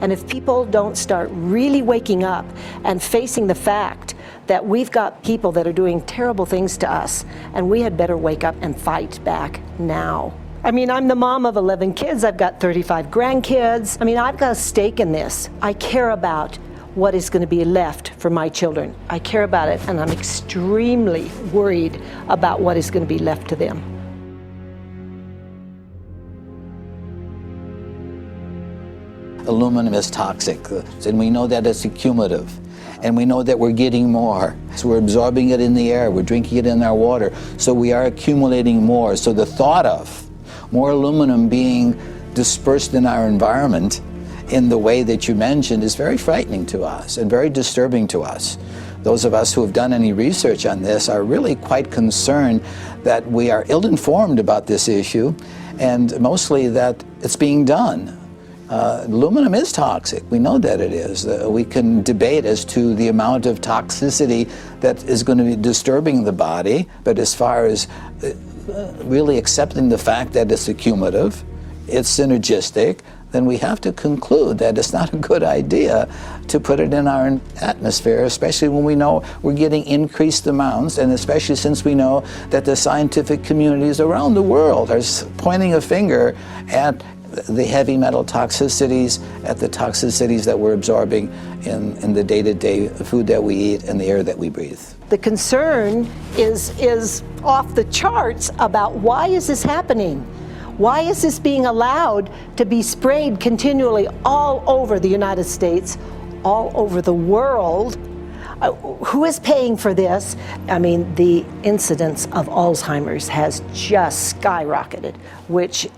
And if people don't start really waking up and facing the fact that we've got people that are doing terrible things to us, and we had better wake up and fight back now. I mean, I'm the mom of 11 kids. I've got 35 grandkids. I mean, I've got a stake in this. I care about what is going to be left for my children. I care about it, and I'm extremely worried about what is going to be left to them. Aluminum is toxic, and we know that it's accumulative. And we know that we're getting more. So we're absorbing it in the air, we're drinking it in our water, so we are accumulating more. So the thought of more aluminum being dispersed in our environment in the way that you mentioned is very frightening to us and very disturbing to us. Those of us who have done any research on this are really quite concerned that we are ill-informed about this issue, and mostly that it's being done. Aluminum is toxic. We know that it is. We can debate as to the amount of toxicity that is going to be disturbing the body, but as far as really accepting the fact that it's accumulative, it's synergistic, then we have to conclude that it's not a good idea to put it in our atmosphere, especially when we know we're getting increased amounts, and especially since we know that the scientific communities around the world are pointing a finger at the heavy metal toxicities, at the toxicities that we're absorbing in the day-to-day food that we eat and the air that we breathe. The concern is off the charts about why is this happening? Why is this being allowed to be sprayed continually all over the United States, all over the world? Who is paying for this? I mean, the incidence of Alzheimer's has just skyrocketed, which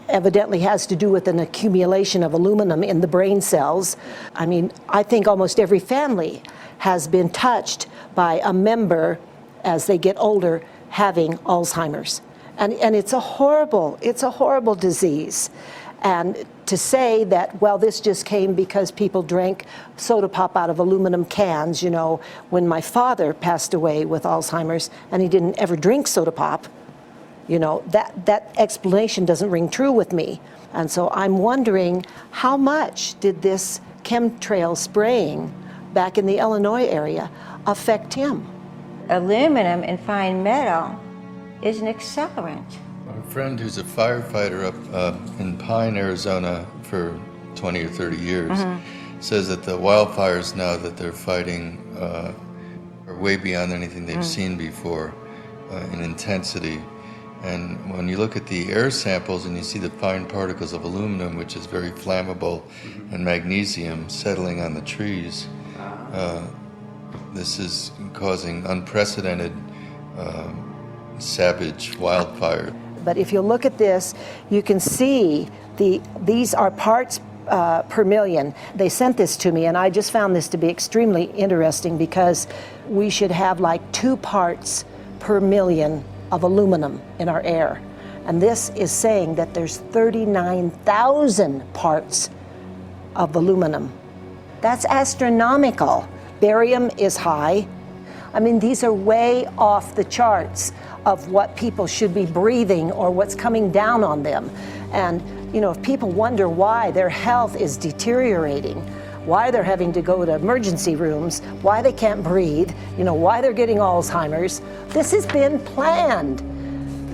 evidently has to do with an accumulation of aluminum in the brain cells. I mean, I think almost every family has been touched by a member as they get older having Alzheimer's. And it's a horrible disease. And to say that, well, this just came because people drank soda pop out of aluminum cans, you know, when my father passed away with Alzheimer's and he didn't ever drink soda pop, you know, that explanation doesn't ring true with me. And so I'm wondering, how much did this chemtrail spraying back in the Illinois area affect him? Aluminum and fine metal is an accelerant. A friend who's a firefighter up in Pine, Arizona for 20 or 30 years says that the wildfires now that they're fighting are way beyond anything they've seen before in intensity. And when you look at the air samples and you see the fine particles of aluminum, which is very flammable, and magnesium settling on the trees, this is causing unprecedented savage wildfire. But if you look at this, you can see these are parts per million. They sent this to me, and I just found this to be extremely interesting because we should have like 2 parts per million of aluminum in our air. And this is saying that there's 39,000 parts of aluminum. That's astronomical. Barium is high. I mean, these are way off the charts of what people should be breathing or what's coming down on them. And, you know, if people wonder why their health is deteriorating, why they're having to go to emergency rooms, why they can't breathe, you know, why they're getting Alzheimer's, this has been planned.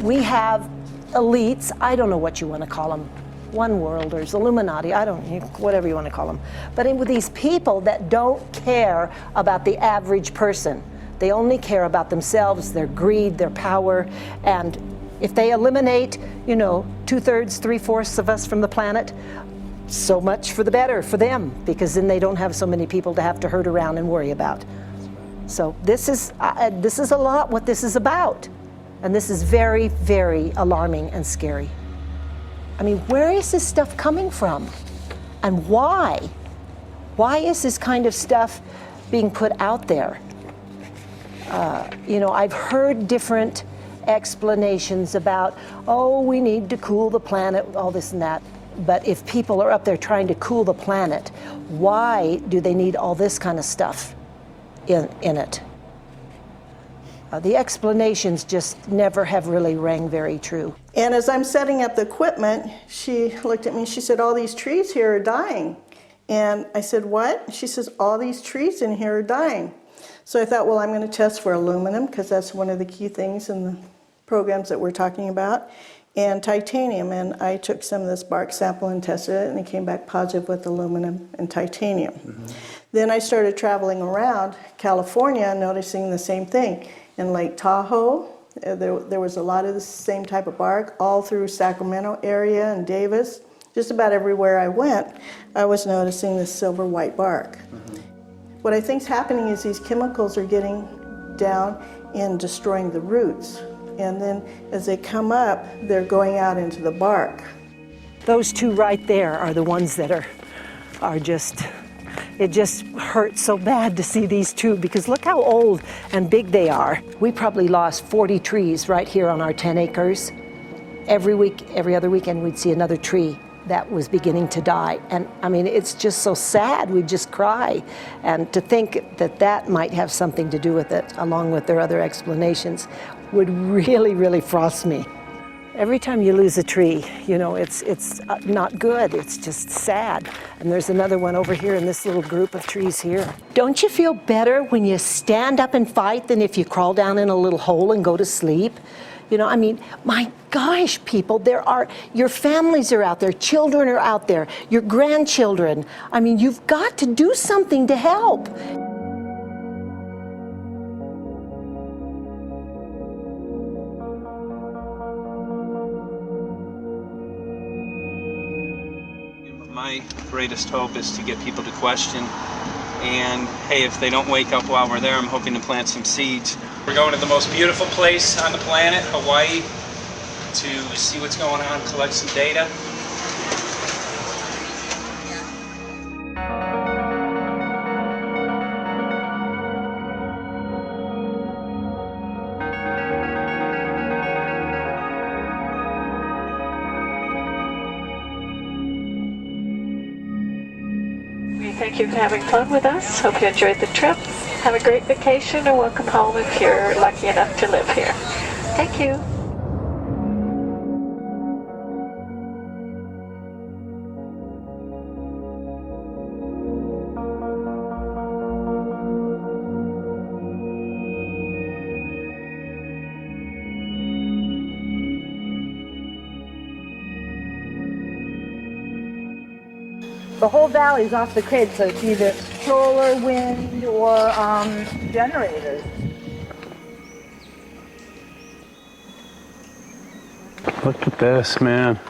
We have elites, I don't know what you want to call them, one worlders, Illuminati, I don't, whatever you want to call them. But with these people that don't care about the average person. They only care about themselves, their greed, their power, and if they eliminate, you know, 2/3, 3/4 of us from the planet, so much for the better for them, because then they don't have so many people to have to herd around and worry about. So this is a lot what this is about, and this is very, very alarming and scary. I mean, where is this stuff coming from, and why? Why is this kind of stuff being put out there? You know, I've heard different explanations about, oh, we need to cool the planet, all this and that. But if people are up there trying to cool the planet, why do they need all this kind of stuff in it? The explanations just never have really rang very true. And as I'm setting up the equipment, she looked at me, she said, all these trees here are dying. And I said, what? She says, all these trees in here are dying. So I thought, well, I'm going to test for aluminum, because that's one of the key things in the programs that we're talking about, and titanium. And I took some of this bark sample and tested it, and it came back positive with aluminum and titanium. Then I started traveling around California, noticing the same thing. In Lake Tahoe, there was a lot of the same type of bark, all through Sacramento area and Davis. Just about everywhere I went, I was noticing this silver white bark. What I think is happening is these chemicals are getting down and destroying the roots. And then as they come up, they're going out into the bark. Those 2 right there are the ones that are just, it just hurts so bad to see these 2, because look how old and big they are. We probably lost 40 trees right here on our 10 acres. Every week, every other weekend, we'd see another tree that was beginning to die. And I mean, it's just so sad, we just cry. And to think that that might have something to do with it, along with their other explanations, would really, really frost me. Every time you lose a tree, you know, it's not good, it's just sad. And there's another one over here in this little group of trees here. Don't you feel better when you stand up and fight than if you crawl down in a little hole and go to sleep? You know, I mean, my gosh, people, your families are out there, children are out there, your grandchildren. I mean, you've got to do something to help. My greatest hope is to get people to question. And hey, if they don't wake up while we're there, I'm hoping to plant some seeds. We're going to the most beautiful place on the planet, Hawaii, to see what's going on, collect some data. Thank you for having fun with us. Hope you enjoyed the trip. Have a great vacation and welcome home if you're lucky enough to live here. Thank you. The whole valley's off the grid, so it's either solar, wind, or generators. Look at this, man.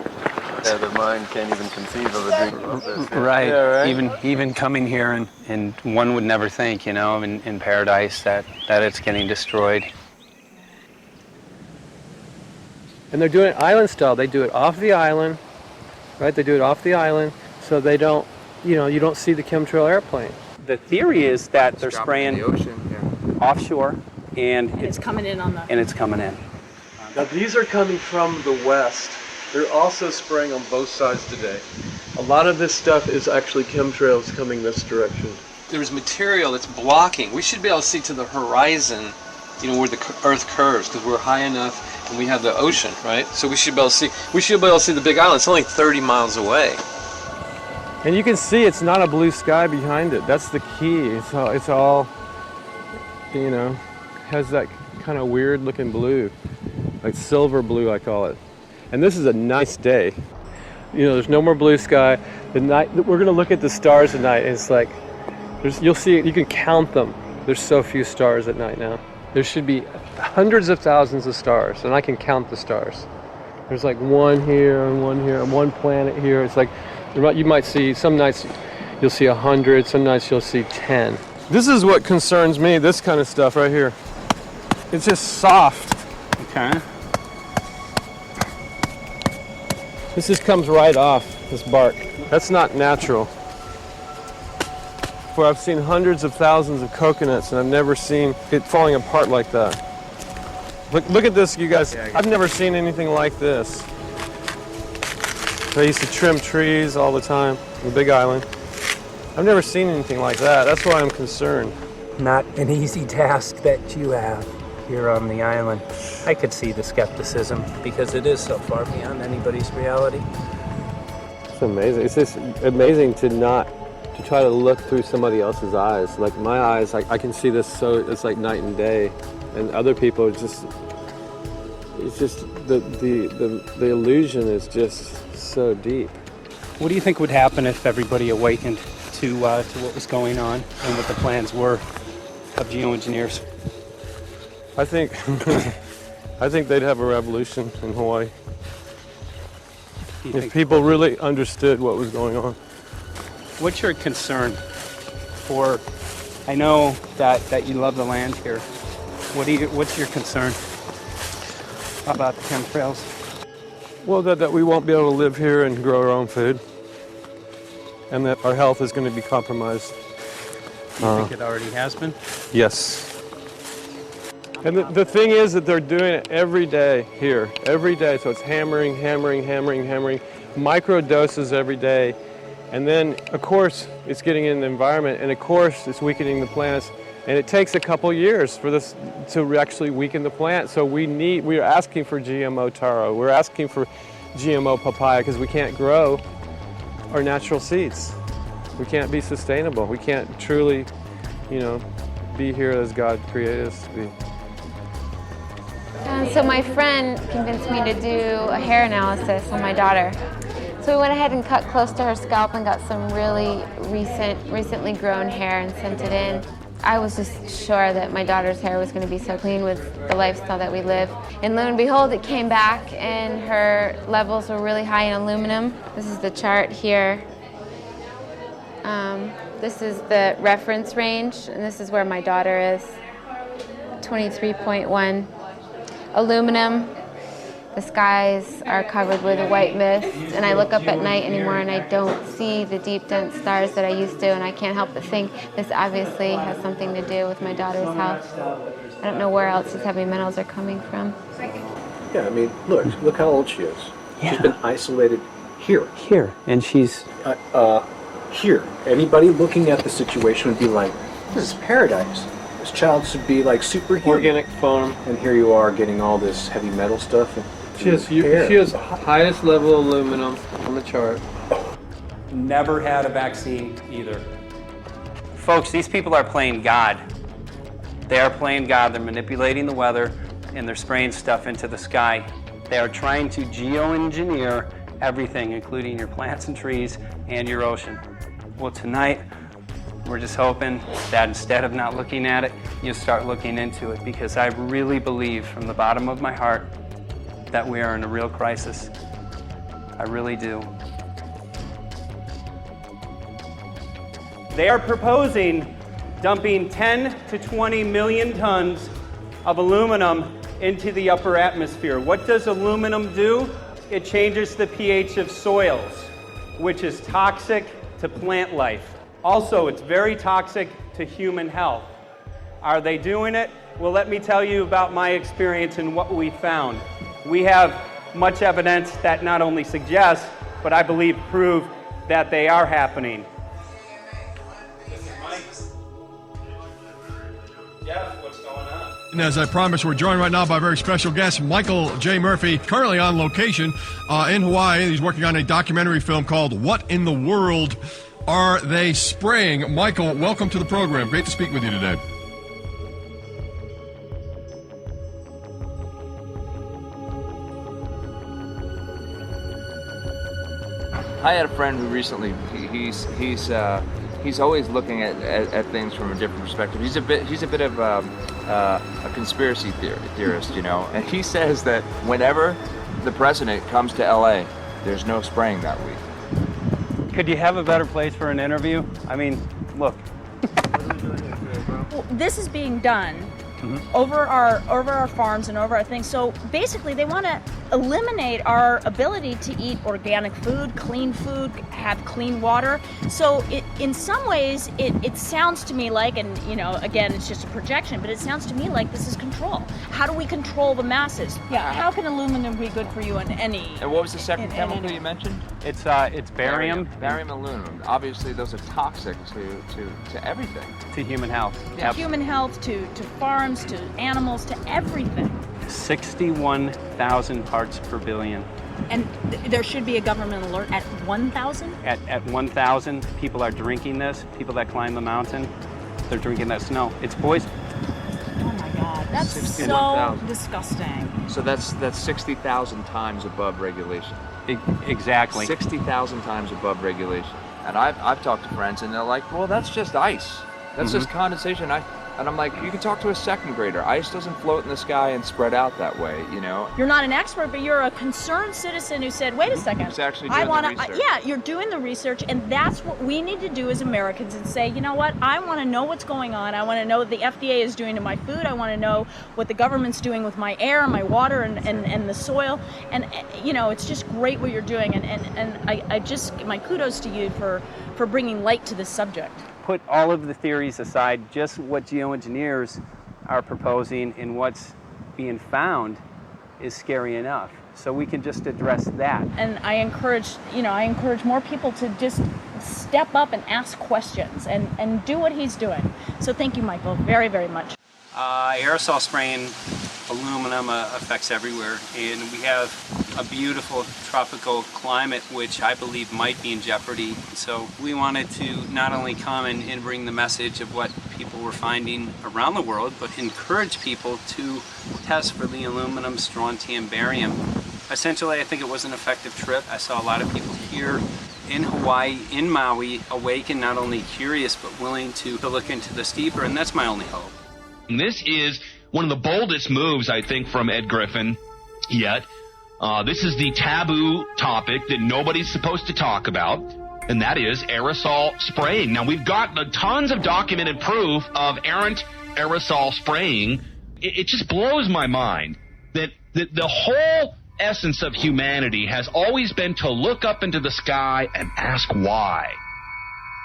Yeah, the mind can't even conceive of a dream of this. Right. Yeah, right. Even coming here, and one would never think, you know, in paradise that it's getting destroyed. And they're doing it island style. They do it off the island, right? They do it off the island, so they don't, you know, you don't see the chemtrail airplane. The theory is that they're spraying offshore, and It's coming in on the... and it's coming in. Now these are coming from the west. They're also spraying on both sides today. A lot of this stuff is actually chemtrails coming this direction. There's material that's blocking. We should be able to see to the horizon, you know, where the Earth curves, because we're high enough and we have the ocean, right? So we should be able to see. We should be able to see the Big Island. It's only 30 miles away. And you can see it's not a blue sky behind it. That's the key. It's all, you know, has that kind of weird looking blue, like silver blue, I call it. And this is a nice day. You know, there's no more blue sky. The night we're gonna look at the stars at night, and it's like, you'll see, you can count them. There's so few stars at night now. There should be hundreds of thousands of stars, and I can count the stars. There's like one here and one planet here. It's like, you might see, some nights you'll see 100, some nights you'll see 10. This is what concerns me, this kind of stuff right here. It's just soft. Okay. This just comes right off, this bark. That's not natural. For I've seen hundreds of thousands of coconuts, and I've never seen it falling apart like that. Look at this, you guys. I've never seen anything like this. I used to trim trees all the time on the Big Island. I've never seen anything like that. That's why I'm concerned. Not an easy task that you have here on the island. I could see the skepticism because it is so far beyond anybody's reality. It's amazing. It's just amazing to try to look through somebody else's eyes. Like my eyes, I can see this, so it's like night and day. And other people, it's just the illusion is just so deep. What do you think would happen if everybody awakened to what was going on and what the plans were of geoengineers? I think they'd have a revolution in Hawaii. If people really understood what was going on. What's your concern for, I know that you love the land here. What's your concern about the chemtrails? Well, that we won't be able to live here and grow our own food. And that our health is going to be compromised. Do you think it already has been? Yes. And the thing is that they're doing it every day here, every day. So it's hammering, micro doses every day. And then, of course, it's getting in the environment, and of course, it's weakening the plants. And it takes a couple years for this to actually weaken the plant. So we are asking for GMO taro. We're asking for GMO papaya because we can't grow our natural seeds. We can't be sustainable. We can't truly, you know, be here as God created us to be. So my friend convinced me to do a hair analysis on my daughter. So we went ahead and cut close to her scalp and got some really recently grown hair and sent it in. I was just sure that my daughter's hair was going to be so clean with the lifestyle that we live. And lo and behold, it came back and her levels were really high in aluminum. This is the chart here. This is the reference range, and this is where my daughter is. 23.1. Aluminum. The skies are covered with a white mist, and I look up at night anymore and I don't see the deep, dense stars that I used to, and I can't help but think this obviously has something to do with my daughter's health. I don't know where else these heavy metals are coming from. Yeah, I mean, look how old she is. Yeah. She's been isolated here. Here, and she's... Here. Anybody looking at the situation would be like, this is paradise. This child should be like superhuman. Organic farm. And here you are getting all this heavy metal stuff. And she has highest level aluminum on the chart. Never had a vaccine either. Folks, these people are playing God. They are playing God. They're manipulating the weather and they're spraying stuff into the sky. They are trying to geoengineer everything, including your plants and trees and your ocean. Well, tonight, we're just hoping that instead of not looking at it, you start looking into it, because I really believe from the bottom of my heart that we are in a real crisis. I really do. They are proposing dumping 10 to 20 million tons of aluminum into the upper atmosphere. What does aluminum do? It changes the pH of soils, which is toxic to plant life. Also, it's very toxic to human health. Are they doing it? Well, let me tell you about my experience and what we found. We have much evidence that not only suggests, but I believe prove that they are happening. Jeff, what's going on? And as I promised, we're joined right now by a very special guest, Michael J. Murphy, currently on location in Hawaii. He's working on a documentary film called What in the World Are They Spraying? Michael, welcome to the program. Great to speak with you today. I had a friend who recently, he's always looking at things from a different perspective. He's a bit of a conspiracy theorist, you know, and he says that whenever the president comes to LA, there's no spraying that week. Could you have a better place for an interview? I mean, look. Well, this is being done over our farms and over our things. So basically, they want to eliminate our ability to eat organic food, have clean water. So in some ways, it sounds to me like, and you know, again, it's just a projection, but it sounds to me like this is control. How do we control the masses? Yeah. How can aluminum be good for you in any? And what was the second chemical you mentioned? It's barium. Barium and aluminum. Obviously, those are toxic to everything. To human health. To human health, to farms, to animals, to everything. 61,000 parts per billion. And there should be a government alert at 1,000? At 1,000, people are drinking this. People that climb the mountain, they're drinking that snow. It's poison. Oh my God, that's so disgusting. So that's 60,000 times above regulation. Exactly. 60,000 times above regulation. And I've talked to friends and they're like, well, that's just ice. That's just condensation. And I'm like, you can talk to a second grader. Ice doesn't float in the sky and spread out that way, you know? You're not an expert, but you're a concerned citizen who said, wait a second. Who's actually doing the research. Yeah, you're doing the research, and that's what we need to do as Americans and say, you know what, I want to know what's going on. I want to know what the FDA is doing to my food. I want to know what the government's doing with my air, my water, and the soil. And, you know, it's just great what you're doing. And I just, my kudos to you for bringing light to this subject. Put all of the theories aside, just what geoengineers are proposing and what's being found is scary enough. So we can just address that. And I encourage more people to just step up and ask questions and do what he's doing. So thank you, Michael, very, very much. Aerosol spraying aluminum affects everywhere, and we have a beautiful tropical climate which I believe might be in jeopardy. So we wanted to not only come and bring the message of what people were finding around the world, but encourage people to test for the aluminum, strontium, barium. Essentially, I think it was an effective trip. I saw a lot of people here in Hawaii, in Maui, awake and not only curious, but willing to look into this deeper, and that's my only hope. This is one of the boldest moves, I think, from Ed Griffin yet. This is the taboo topic that nobody's supposed to talk about, and that is aerosol spraying. Now, we've got tons of documented proof of errant aerosol spraying. It just blows my mind that the whole essence of humanity has always been to look up into the sky and ask why.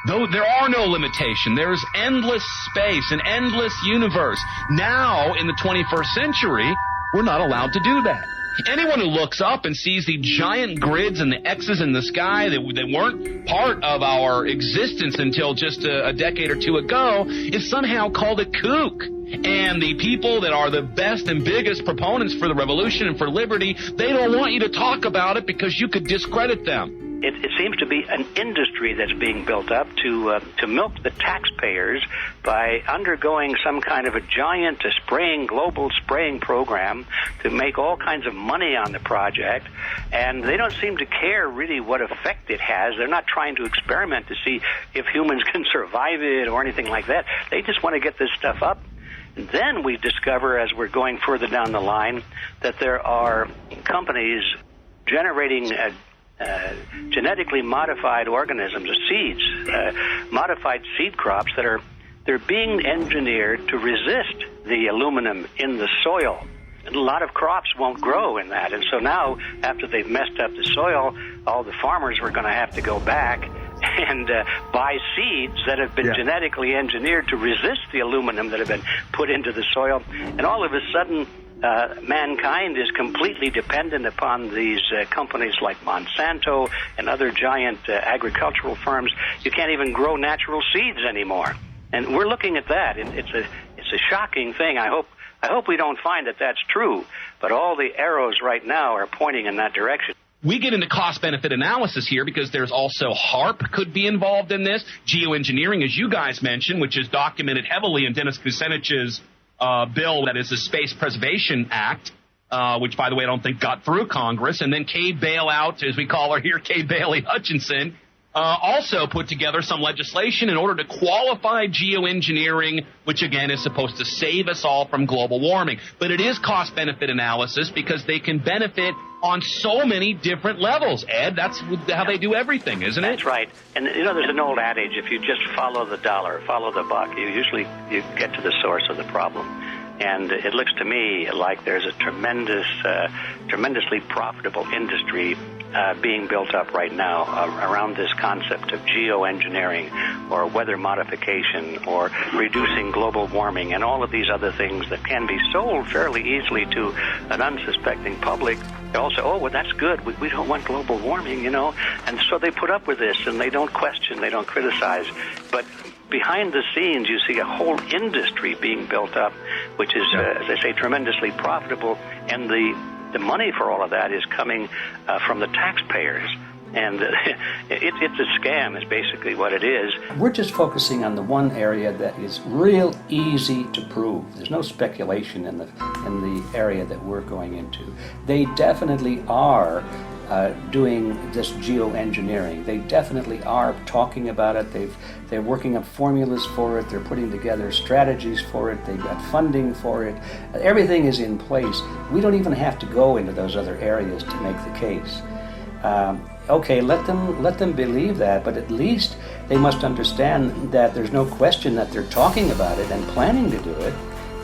Though there are no limitations, there's endless space, an endless universe. Now, in the 21st century, we're not allowed to do that. Anyone who looks up and sees the giant grids and the X's in the sky that weren't part of our existence until just a decade or two ago is somehow called a kook. And the people that are the best and biggest proponents for the revolution and for liberty, they don't want you to talk about it because you could discredit them. It seems to be an industry that's being built up to milk the taxpayers by undergoing some kind of a giant global spraying program to make all kinds of money on the project. And they don't seem to care really what effect it has. They're not trying to experiment to see if humans can survive it or anything like that. They just want to get this stuff up. And then we discover, as we're going further down the line, that there are companies generating genetically modified organisms, seeds, modified seed crops they're being engineered to resist the aluminum in the soil. And a lot of crops won't grow in that. And so now, after they've messed up the soil, all the farmers were going to have to go back and buy seeds that have been genetically engineered to resist the aluminum that have been put into the soil. And all of a sudden, mankind is completely dependent upon these companies like Monsanto and other giant agricultural firms. You can't even grow natural seeds anymore. And we're looking at that. It's a shocking thing. I hope we don't find that that's true. But all the arrows right now are pointing in that direction. We get into cost-benefit analysis here because there's also HAARP could be involved in this. Geoengineering, as you guys mentioned, which is documented heavily in Dennis Kucinich's bill, that is the Space Preservation Act, which, by the way, I don't think got through Congress. And then Kay Bailout, as we call her here, Kay Bailey Hutchinson, also put together some legislation in order to qualify geoengineering, which, again, is supposed to save us all from global warming. But it is cost-benefit analysis because they can benefit on so many different levels. Ed, that's how they do everything, isn't it? That's right. And, there's an old adage, if you just follow the dollar, follow the buck, you get to the source of the problem. And it looks to me like there's a tremendously profitable industry being built up right now around this concept of geoengineering or weather modification or reducing global warming and all of these other things that can be sold fairly easily to an unsuspecting public. They all say, oh, well, that's good. We don't want global warming, And so they put up with this, and they don't question, they don't criticize. But behind the scenes, you see a whole industry being built up, which is, as I say, tremendously profitable. And the money for all of that is coming from the taxpayers. And it's a scam, is basically what it is. We're just focusing on the one area that is real easy to prove. There's no speculation in the area that we're going into. They definitely are doing this geoengineering. They definitely are talking about it. They're working up formulas for it. They're putting together strategies for it. They've got funding for it. Everything is in place. We don't even have to go into those other areas to make the case. Okay, let them believe that, but at least they must understand that there's no question that they're talking about it and planning to do it.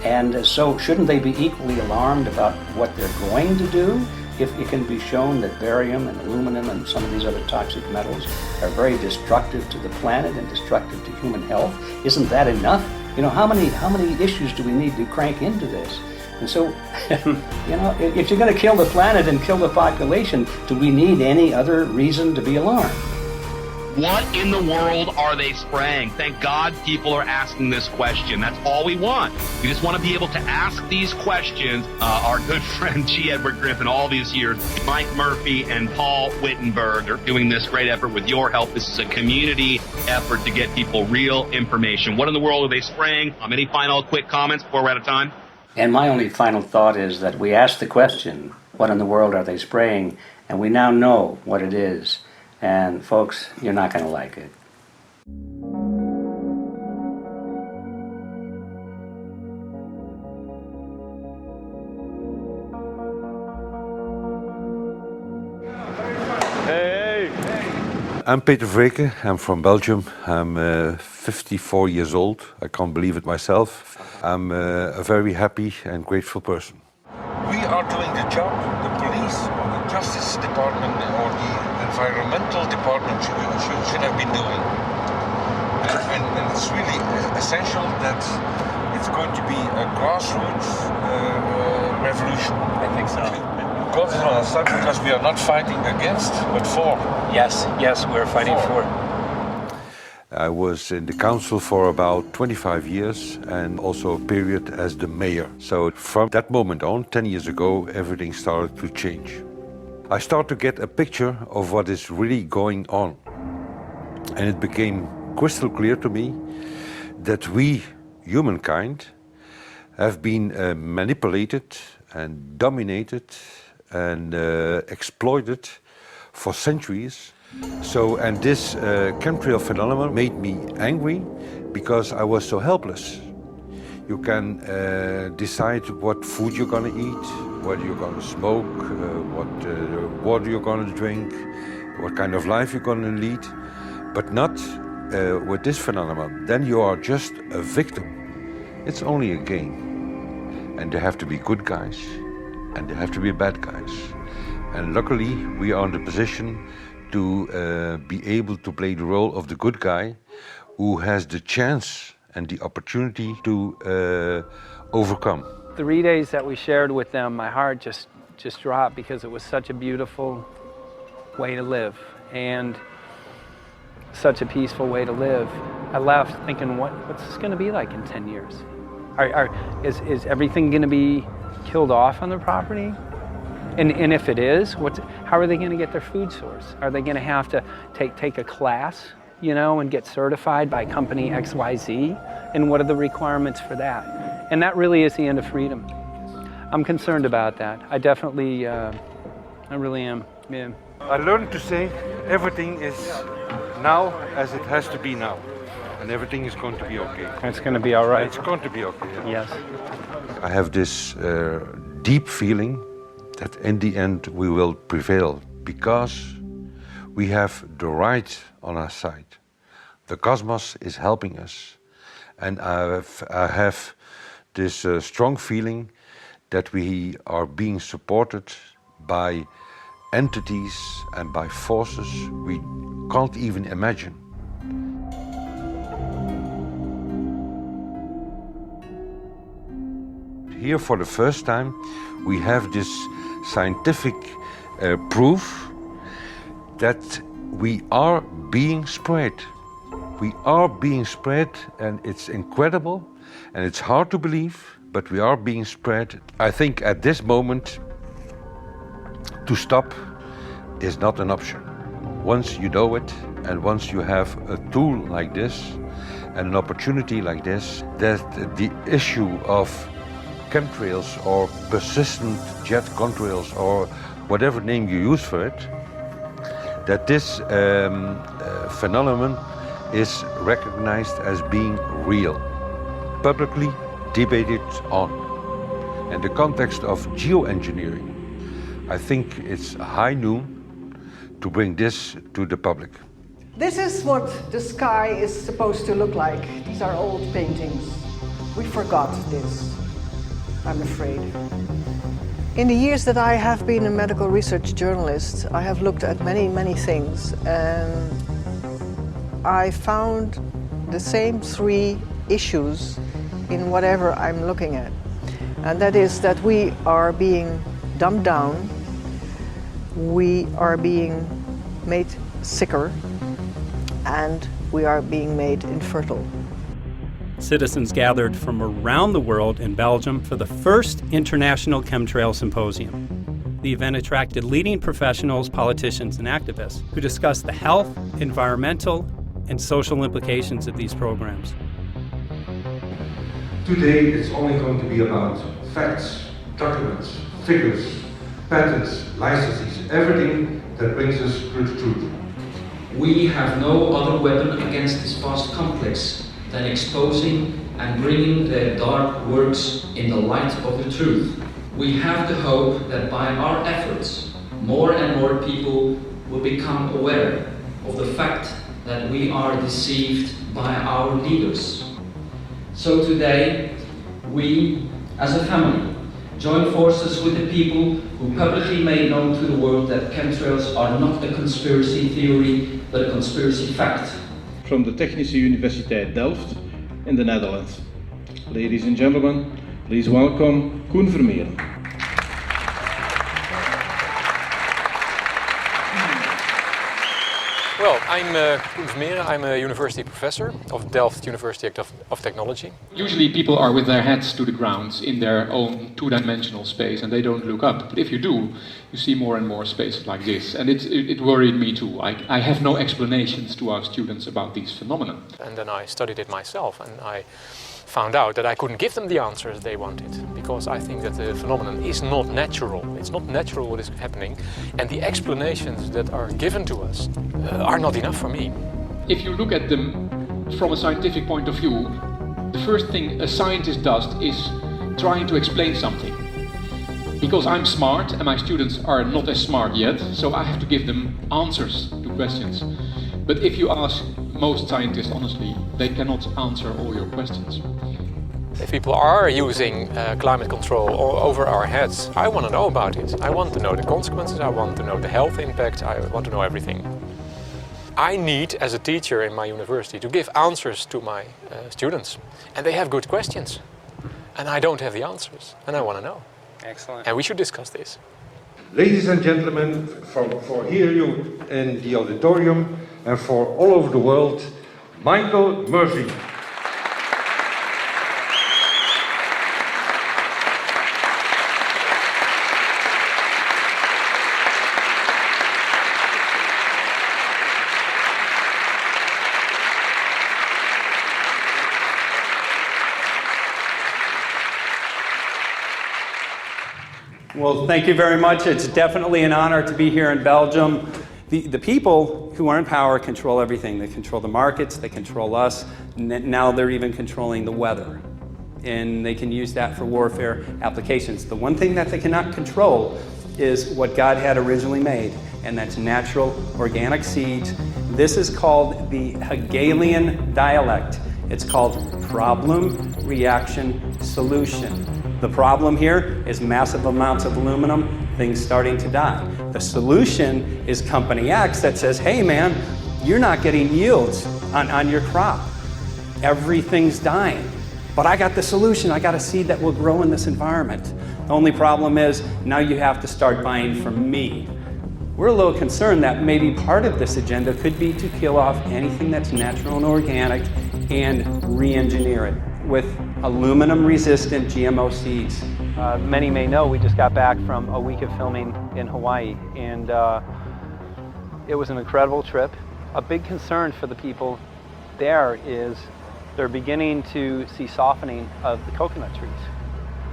And so shouldn't they be equally alarmed about what they're going to do if it can be shown that barium and aluminum and some of these other toxic metals are very destructive to the planet and destructive to human health? Isn't that enough? How many issues do we need to crank into this? And so, if you're going to kill the planet and kill the population, do we need any other reason to be alarmed? What in the world are they spraying? Thank God people are asking this question. That's all we want. We just want to be able to ask these questions. Our good friend G. Edward Griffin, all these years, Mike Murphy and Paul Wittenberg are doing this great effort with your help. This is a community effort to get people real information. What in the world are they spraying? Any final quick comments before we're out of time? And my only final thought is that we asked the question, what in the world are they spraying? And we now know what it is. And folks, you're not going to like it. I'm Peter Vreken. I'm from Belgium. I'm 54 years old. I can't believe it myself. I'm a very happy and grateful person. We are doing the job the police or the Justice Department or the Environmental Department should have been doing. And it's really essential that it's going to be a grassroots revolution. I think so. God is on our side because we are not fighting against, but for. Yes, we're fighting for. I was in the council for about 25 years and also a period as the mayor. So from that moment on, 10 years ago, everything started to change. I start to get a picture of what is really going on. And it became crystal clear to me that we, humankind, have been manipulated and dominated and exploited for centuries. And this chemtrail phenomenon made me angry because I was so helpless. You can decide what food you're gonna eat, whether you're gonna smoke, what water you're gonna drink, what kind of life you're gonna lead, but not with this phenomenon. Then you are just a victim. It's only a game. And there have to be good guys, and there have to be bad guys. And luckily, we are in the position to be able to play the role of the good guy who has the chance and the opportunity to overcome. 3 days that we shared with them, my heart just dropped because it was such a beautiful way to live and such a peaceful way to live. I left thinking, what's this going to be like in 10 years? Is everything going to be killed off on the property? And if it is, how are they going to get their food source? Are they going to have to take a class, you know, and get certified by company XYZ? And what are the requirements for that? And that really is the end of freedom. I'm concerned about that. I definitely, I really am. Yeah. I learned to say everything is now as it has to be now. And everything is going to be okay. It's going to be all right. It's going to be okay. Yeah. Yes. I have this deep feeling that in the end we will prevail because we have the right on our side. The cosmos is helping us. And I have this strong feeling that we are being supported by entities and by forces we can't even imagine. Here for the first time we have this scientific proof that we are being spread. We are being spread, and it's incredible and it's hard to believe, but we are being spread. I think at this moment to stop is not an option. Once you know it and once you have a tool like this and an opportunity like this, that the issue of chemtrails or persistent jet contrails or whatever name you use for it, that this phenomenon is recognized as being real, publicly debated on. In the context of geoengineering, I think it's high noon to bring this to the public. This is what the sky is supposed to look like. These are old paintings. We forgot this, I'm afraid. In the years that I have been a medical research journalist, I have looked at many things, and I found the same three issues in whatever I'm looking at. And that is that we are being dumbed down, we are being made sicker, and we are being made infertile. Citizens gathered from around the world in Belgium for the first International Chemtrail Symposium. The event attracted leading professionals, politicians, and activists who discussed the health, environmental, and social implications of these programs. Today it's only going to be about facts, documents, figures, patents, licenses, everything that brings us to the truth. We have no other weapon against this vast complex than exposing and bringing their dark works in the light of the truth. We have the hope that by our efforts, more and more people will become aware of the fact that we are deceived by our leaders. So today, we, as a family, join forces with the people who publicly made known to the world that chemtrails are not a conspiracy theory, but a conspiracy fact. From the Technische Universiteit Delft in the Netherlands. Ladies and gentlemen, please welcome Koen Vermeeren. Well, I'm Koen Vermeeren. I'm a university professor of Delft University of Technology. Usually people are with their heads to the ground in their own two-dimensional space and they don't look up. But if you do, you see more and more spaces like this. And it worried me too. I have no explanations to our students about these phenomena. And then I studied it myself and I found out that I couldn't give them the answers they wanted, because I think that the phenomenon is not natural. It's not natural what is happening, and the explanations that are given to us are not enough for me. If you look at them from a scientific point of view, the first thing a scientist does is trying to explain something. Because I'm smart and my students are not as smart yet, so I have to give them answers to questions. But if you ask most scientists honestly, they cannot answer all your questions. If people are using climate control over our heads, I want to know about it. I want to know the consequences, I want to know the health impact, I want to know everything. I need, as a teacher in my university, to give answers to my students. And they have good questions. And I don't have the answers, and I want to know. Excellent. And we should discuss this. Ladies and gentlemen, for here you in the auditorium and for all over the world, Michael Murphy. Well, thank you very much. It's definitely an honor to be here in Belgium. The people who are in power control everything. They control the markets, they control us. Now they're even controlling the weather. And they can use that for warfare applications. The one thing that they cannot control is what God had originally made, and that's natural organic seeds. This is called the Hegelian dialect. It's called problem, reaction, solution. The problem here is massive amounts of aluminum, things starting to die. The solution is Company X that says, hey man, you're not getting yields on your crop. Everything's dying. But I got the solution, I got a seed that will grow in this environment. The only problem is now you have to start buying from me. We're a little concerned that maybe part of this agenda could be to kill off anything that's natural and organic and re-engineer it with aluminum-resistant GMO seeds. Many may know we just got back from a week of filming in Hawaii, and it was an incredible trip. A big concern for the people there is they're beginning to see softening of the coconut trees.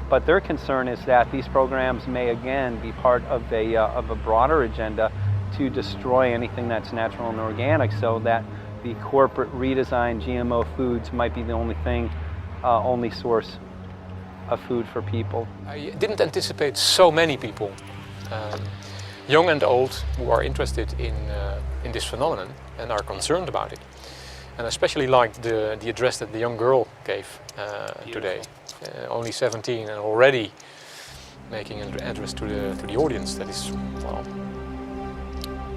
But their concern is that these programs may again be part of a broader agenda to destroy anything that's natural and organic, so that the corporate redesigned GMO foods might be the only source of food for people. I didn't anticipate so many people, young and old, who are interested in this phenomenon and are concerned about it. And I especially liked the address that the young girl gave today. Only 17 and already making an address to the audience. That is, well,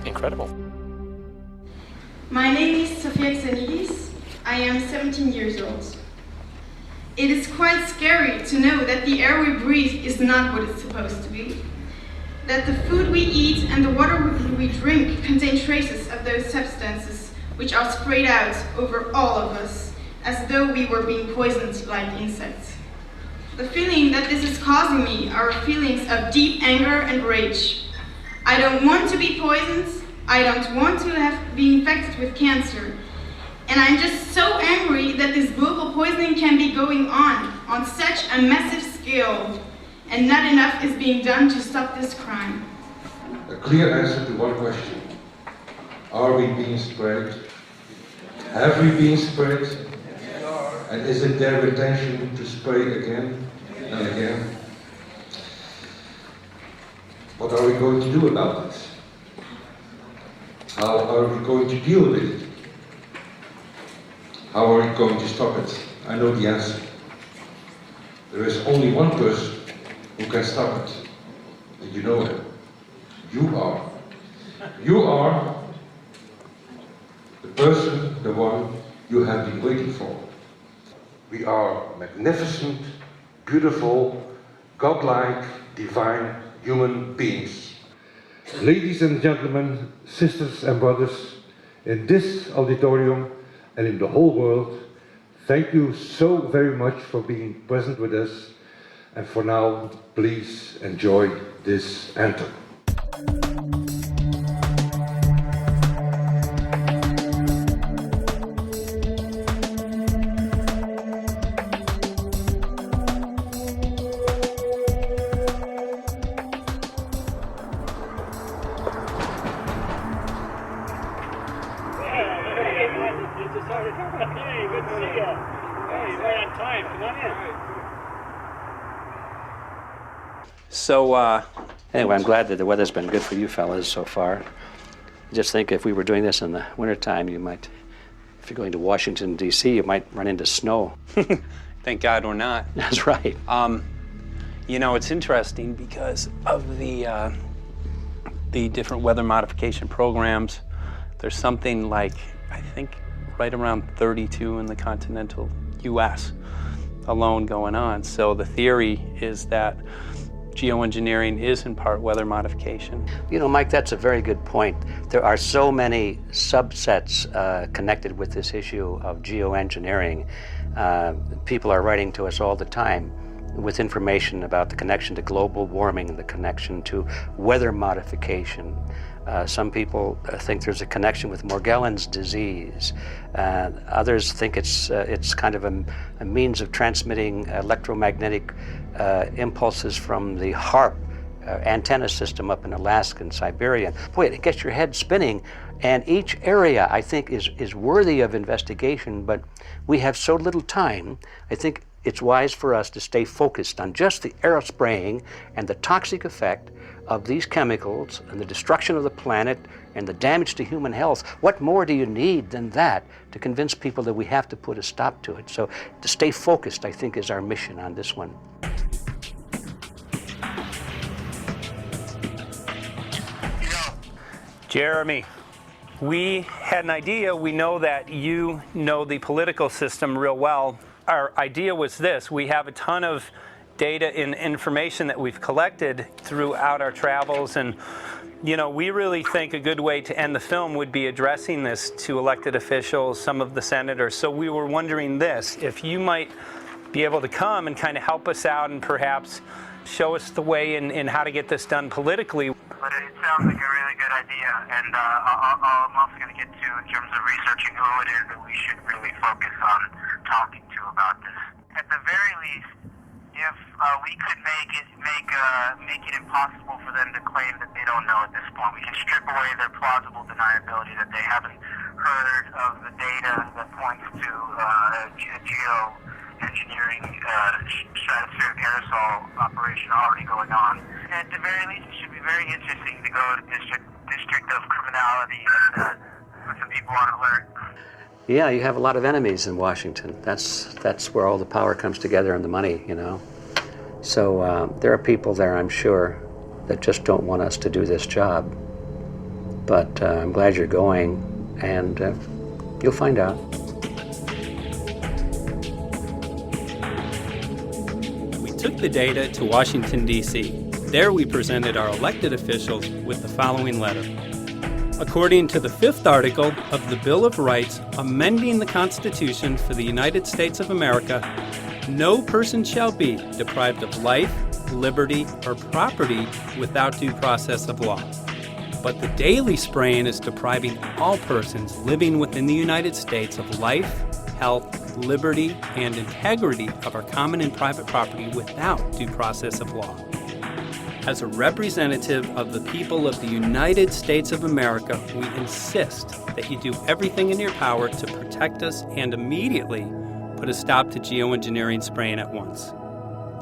incredible. My name is Sofia Xenidis. I am 17 years old. It is quite scary to know that the air we breathe is not what it's supposed to be. That the food we eat and the water we drink contain traces of those substances which are sprayed out over all of us, as though we were being poisoned like insects. The feeling that this is causing me are feelings of deep anger and rage. I don't want to be poisoned, I don't want to be infected with cancer, and I'm just so angry that this global poisoning can be going on such a massive scale, and not enough is being done to stop this crime. A clear answer to one question. Are we being sprayed? Have we been sprayed? And is it their intention to spray again and again? What are we going to do about it? How are we going to deal with it? How are we going to stop it? I know the answer. There is only one person who can stop it. And you know it. You are. You are the person, the one you have been waiting for. We are magnificent, beautiful, godlike, divine human beings. Ladies and gentlemen, sisters and brothers, in this auditorium and in the whole world, thank you so very much for being present with us. And for now, please enjoy this anthem. So, anyway, I'm glad that the weather's been good for you fellas so far. Just think if we were doing this in the wintertime, you might, if you're going to Washington, D.C., you might run into snow. Thank God we're not. That's right. You know, it's interesting because of the different weather modification programs. There's something like, I think, right around 32 in the continental U.S. alone going on. So the theory is that geoengineering is in part weather modification. You know, Mike, that's a very good point. There are so many subsets connected with this issue of geoengineering. People are writing to us all the time with information about the connection to global warming and the connection to weather modification. Some people think there's a connection with Morgellons disease. Others think it's kind of a means of transmitting electromagnetic impulses from the HAARP antenna system up in Alaska and Siberia. Boy, it gets your head spinning. And each area, I think, is worthy of investigation, but we have so little time. I think it's wise for us to stay focused on just the aerospraying and the toxic effect of these chemicals and the destruction of the planet and the damage to human health. What more do you need than that to convince people that we have to put a stop to it? So to stay focused, I think, is our mission on this one. Jeremy, we had an idea. We know that you know the political system real well. Our idea was this: we have a ton of data and information that we've collected throughout our travels, and you know, we really think a good way to end the film would be addressing this to elected officials, some of the senators. So we were wondering this, if you might be able to come and kind of help us out and perhaps show us the way in how to get this done politically. But it sounds like a really good idea, and I'm also going to get to in terms of researching who it is that we should really focus on talking to about this. At the very least, if we could make it impossible for them to claim that they don't know at this point, we can strip away their plausible deniability that they haven't heard of the data that points to geoengineering stratospheric aerosol operation already going on. At the very least, it should be very interesting to go to District of Criminality and put some people on alert. Yeah, you have a lot of enemies in Washington. That's where all the power comes together and the money, you know. So there are people there, I'm sure, that just don't want us to do this job. But I'm glad you're going, and you'll find out. We took the data to Washington, D.C. There we presented our elected officials with the following letter. According to the 5th article of the Bill of Rights amending the Constitution for the United States of America, no person shall be deprived of life, liberty, or property without due process of law. But the daily spraying is depriving all persons living within the United States of life, health, liberty, and integrity of our common and private property without due process of law. As a representative of the people of the United States of America, we insist that you do everything in your power to protect us and immediately put a stop to geoengineering spraying at once.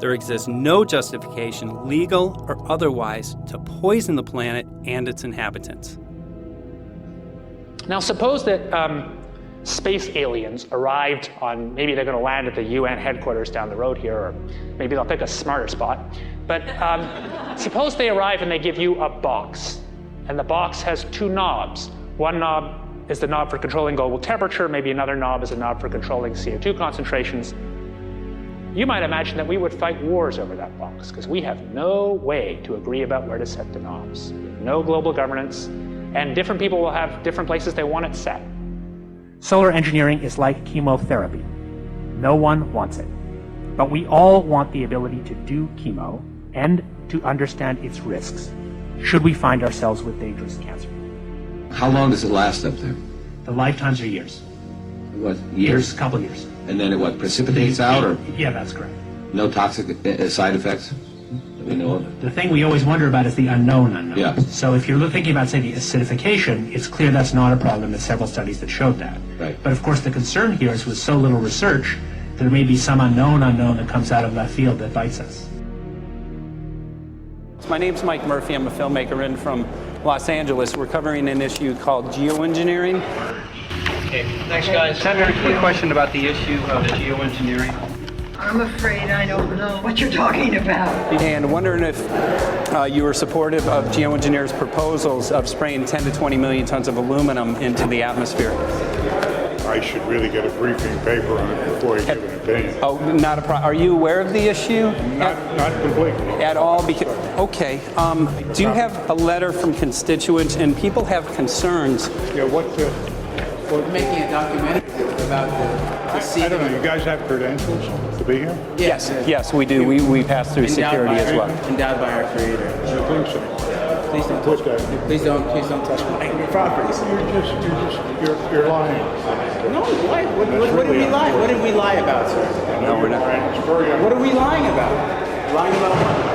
There exists no justification, legal or otherwise, to poison the planet and its inhabitants. Now suppose that space aliens arrived on, maybe they're going to land at the UN headquarters down the road here, or maybe they'll pick a smarter spot. But suppose they arrive and they give you a box, and the box has 2 knobs. One knob is the knob for controlling global temperature, maybe another knob is a knob for controlling CO2 concentrations. You might imagine that we would fight wars over that box, because we have no way to agree about where to set the knobs. No global governance, And different people will have different places they want it set. Solar engineering is like chemotherapy. No one wants it. But we all want the ability to do chemo and to understand its risks, should we find ourselves with dangerous cancer. How long does it last up there? The lifetimes are years. What, years? A couple years. And then it what, precipitates out, or Yeah, that's correct. no toxic side effects that we know of? The thing we always wonder about is the unknown unknown. Yeah. So if you're thinking about, say, the acidification, it's clear that's not a problem. There's several studies that showed that. Right. But of course, the concern here is with so little research, there may be some unknown that comes out of left field that bites us. My name's Mike Murphy. I'm a filmmaker in from Los Angeles. We're covering an issue called geoengineering. Okay, thanks guys. Senator, quick question about the issue of geoengineering. I'm afraid I don't know what you're talking about. And wondering if you were supportive of geoengineers' proposals of spraying 10 to 20 million tons of aluminum into the atmosphere. I should really get a briefing paper on it before you give an opinion. Oh, not a problem. Are you aware of the issue? Not completely. At all? Because, okay. Do you have a letter from constituents, and people have concerns? Yeah, We're making a documentary about the I don't know, you guys have credentials to be here? Yes, yes, we do. We pass through security as well. Endowed by our creator. I think so. Please don't touch me. Please don't touch my property. You're lying. No, why? What did we lie? What did we lie about, sir? No, we're not. What are we lying about? Lying about what?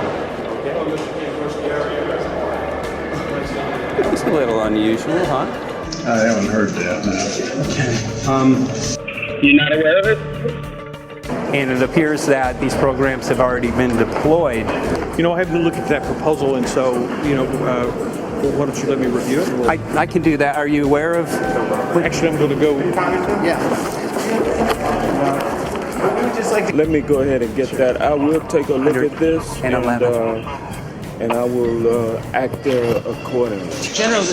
That's a little unusual, huh? I haven't heard that. You're not aware of it? And it appears that these programs have already been deployed. You know, I haven't looked at that proposal, and so, why don't you let me review it? I can do that. Are you aware of? Actually, I'm going to go. Yeah. Let me go ahead and get that. I will take a look at this, and I will act accordingly. General,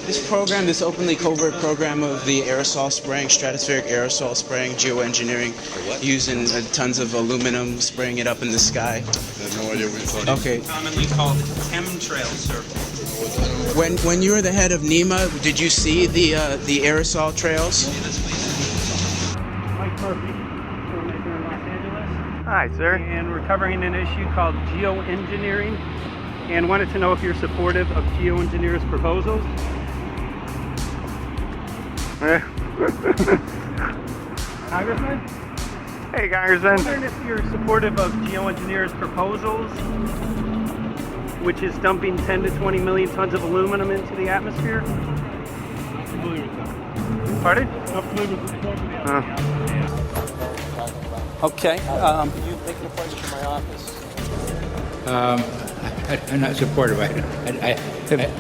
this program, this openly covert program of the aerosol spraying, stratospheric aerosol spraying, geoengineering, using tons of aluminum, spraying it up in the sky. I have no idea what you're talking about. Okay. Commonly called the chemtrail circle. When you were the head of NEMA, did you see the aerosol trails? Mike Murphy, filmmaker in Los Angeles. Hi, sir. And we're covering an issue called geoengineering, and wanted to know if you're supportive of geoengineers' proposals. Congressman? Hey, Congressman. I'm wondering if you're supportive of geoengineers' proposals, which is dumping 10 to 20 million tons of aluminum into the atmosphere. Pardon? Okay. You make an appointment for my office. I'm not supportive. I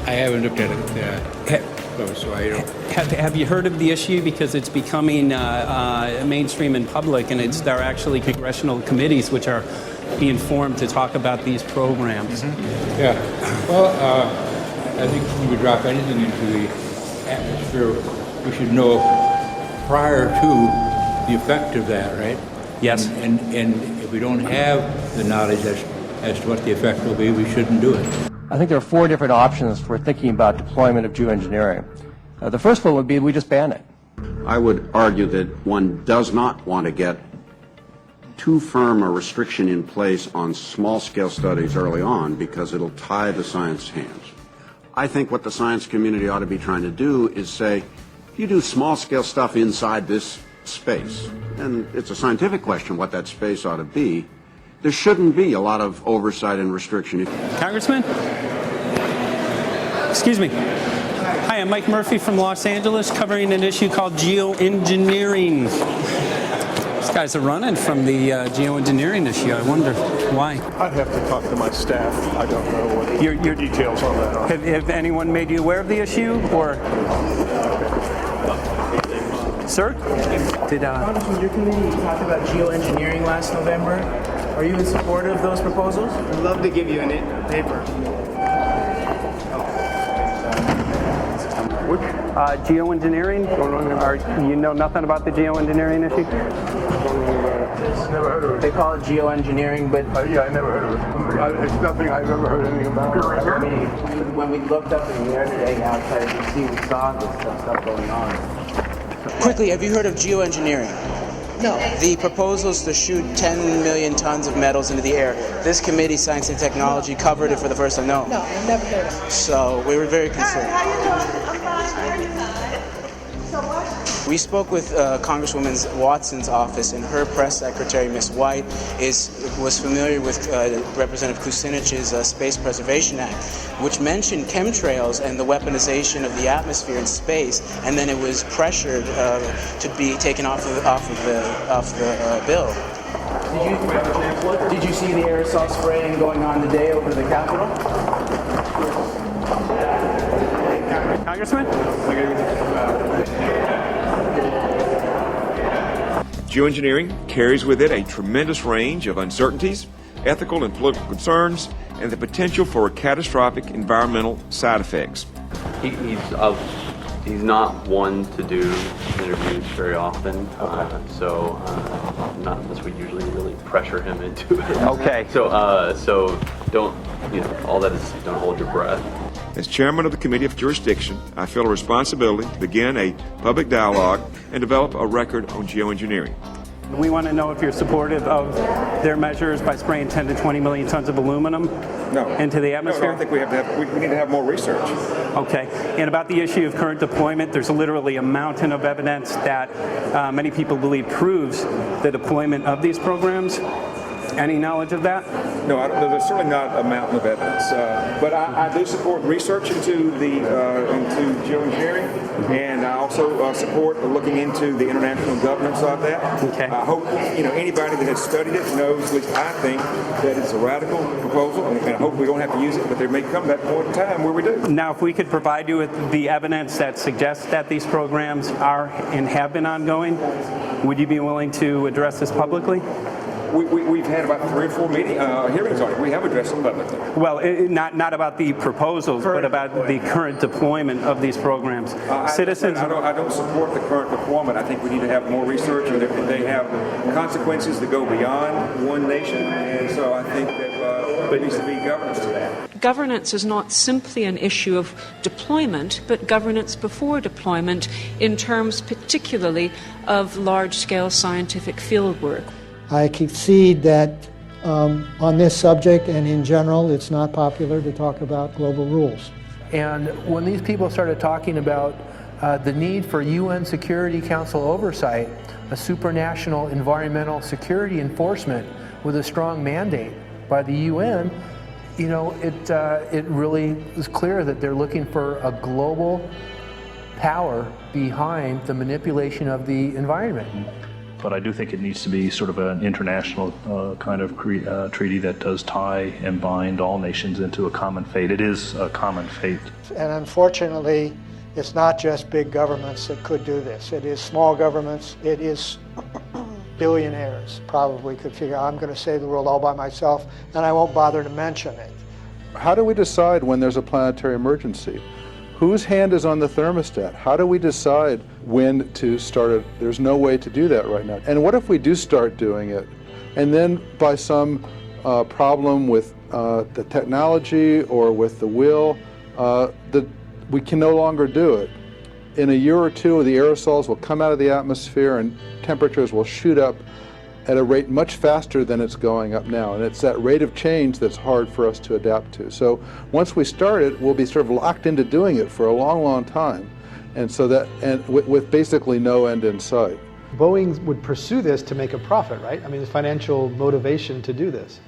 haven't looked at it close, so I don't. Have you heard of the issue? Because it's becoming mainstream in public, and there are actually congressional committees which are being formed to talk about these programs. Mm-hmm. Yeah. Well, I think when we drop anything into the atmosphere, we should know prior to the effect of that, right? Yes. And if we don't have the knowledge as to what the effect will be, we shouldn't do it. I think there are 4 different options for thinking about deployment of geoengineering. The first one would be we just ban it. I would argue that one does not want to get too firm a restriction in place on small-scale studies early on because it'll tie the science hands. I think what the science community ought to be trying to do is say, you do small-scale stuff inside this space, and it's a scientific question what that space ought to be. There shouldn't be a lot of oversight and restriction. Congressman? Excuse me. Hi, I'm Mike Murphy from Los Angeles, covering an issue called geoengineering. These guys are running from the geoengineering issue. I wonder why. I'd have to talk to my staff. I don't know what your details on that are. Have anyone made you aware of the issue, or? Sir? Congressman, your committee talked about geoengineering last November. Are you in support of those proposals? I'd love to give you a paper. Geoengineering? You know nothing about the geoengineering issue? Never heard of it. They call it geoengineering, but yeah, I never heard of it. It's nothing I've ever heard anything about. I mean, when we looked up in the air today outside DC, we saw this stuff going on. Quickly, have you heard of geoengineering? No. The proposal is to shoot 10 million tons of metals into the air. This committee, Science and Technology, covered it for the first time. No. No, I've never heard of it. So we were very concerned. How you doing? I'm fine. So what? We spoke with Congresswoman Watson's office, and her press secretary, Ms. White, was familiar with Representative Kucinich's Space Preservation Act, which mentioned chemtrails and the weaponization of the atmosphere in space, and then it was pressured to be taken off the bill. Did you see the aerosol spraying going on today over the Capitol? Congressman? Geoengineering carries with it a tremendous range of uncertainties, ethical and political concerns, and the potential for catastrophic environmental side effects. He's not one to do interviews very often, so not unless we usually really pressure him into it. Okay. So don't, all that is, don't hold your breath. As chairman of the Committee of Jurisdiction, I feel a responsibility to begin a public dialogue and develop a record on geoengineering. We want to know if you're supportive of their measures by spraying 10 to 20 million tons of aluminum into the atmosphere? No, I think we need to have more research. Okay. And about the issue of current deployment, there's literally a mountain of evidence that many people believe proves the deployment of these programs. Any knowledge of that? No, there's certainly not a mountain of evidence, but I do support research into geoengineering, and I also support looking into the international governance of that. Okay. I hope anybody that has studied it knows, at least I think, that it's a radical proposal, and I hope we don't have to use it, but there may come that point in time where we do. Now, if we could provide you with the evidence that suggests that these programs are and have been ongoing, would you be willing to address this publicly? We've had about 3 or 4 hearings on it. We have addressed them publicly. Well, not about the proposals, but about the current deployment of these programs. Citizens. I don't support the current deployment. I think we need to have more research, and they have consequences that go beyond one nation, and so I think that there needs to be governance to that. Governance is not simply an issue of deployment, but governance before deployment in terms particularly of large-scale scientific fieldwork. I concede that on this subject and in general, it's not popular to talk about global rules. And when these people started talking about the need for UN Security Council oversight, a supranational environmental security enforcement with a strong mandate by the UN, it really was clear that they're looking for a global power behind the manipulation of the environment. But I do think it needs to be sort of an international kind of treaty that does tie and bind all nations into a common fate. It is a common fate. And unfortunately, it's not just big governments that could do this. It is small governments. It is billionaires probably could figure, I'm going to save the world all by myself, and I won't bother to mention it. How do we decide when there's a planetary emergency? Whose hand is on the thermostat? How do we decide when to start it? There's no way to do that right now. And what if we do start doing it, and then by some problem with the technology or with the will, that we can no longer do it? In a year or two, the aerosols will come out of the atmosphere and temperatures will shoot up at a rate much faster than it's going up now. And it's that rate of change that's hard for us to adapt to. So once we start it, we'll be sort of locked into doing it for a long, long time. And so that, and with basically no end in sight. Boeing would pursue this to make a profit, right? I mean, there's financial motivation to do this.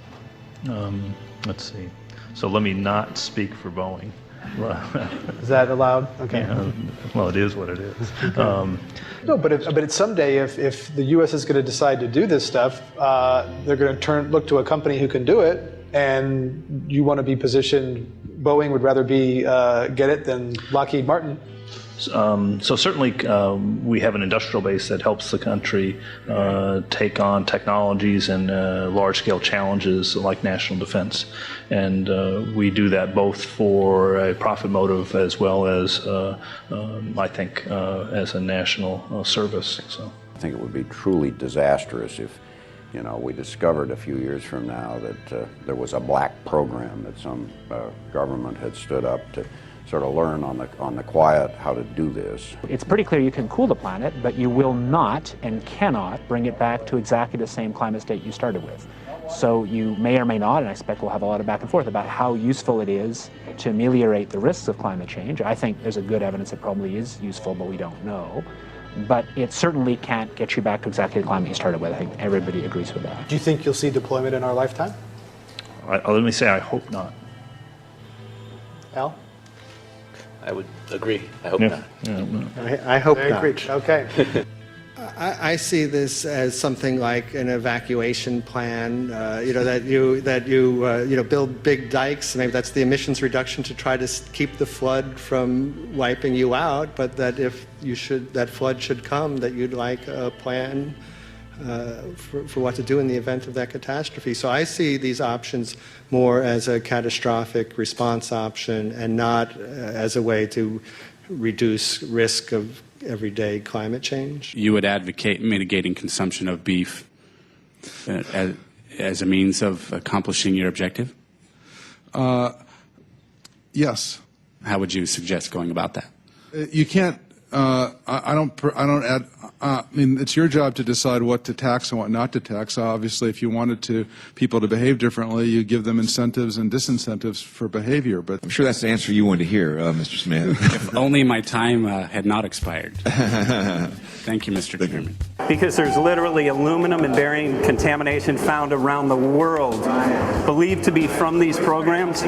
Let's see. So let me not speak for Boeing. Is that allowed? Okay. Yeah, well, it is what it is. Okay. No, but someday, if the U.S. is going to decide to do this stuff, they're going to look to a company who can do it, and you want to be positioned. Boeing would rather get it than Lockheed Martin. So certainly we have an industrial base that helps the country take on technologies and large-scale challenges like national defense. And we do that both for a profit motive as well as, I think, as a national service. So I think it would be truly disastrous if, we discovered a few years from now that there was a black program that some government had stood up to sort of learn on the quiet how to do this. It's pretty clear you can cool the planet, but you will not and cannot bring it back to exactly the same climate state you started with. So you may or may not, and I expect we'll have a lot of back and forth about how useful it is to ameliorate the risks of climate change. I think there's a good evidence it probably is useful, but we don't know. But it certainly can't get you back to exactly the climate you started with. I think everybody agrees with that. Do you think you'll see deployment in our lifetime? Let me say I hope not. Al? I would agree. I hope not. I hope Very not. preached. Okay. I see this as something like an evacuation plan. That you build big dikes. Maybe that's the emissions reduction to try to keep the flood from wiping you out. But that if that flood should come, that you'd like a plan for what to do in the event of that catastrophe. So I see these options more as a catastrophic response option and not as a way to reduce risk of everyday climate change. You would advocate mitigating consumption of beef as a means of accomplishing your objective? Yes. How would you suggest going about that? You can't. I don't add. I mean, it's your job to decide what to tax and what not to tax. Obviously, if you wanted people to behave differently, you give them incentives and disincentives for behavior. But I'm sure that's the answer you wanted to hear, Mr. Smith. If only my time had not expired. Thank you, Mr. Chairman. Because there's literally aluminum and barium contamination found around the world, believed to be from these programs.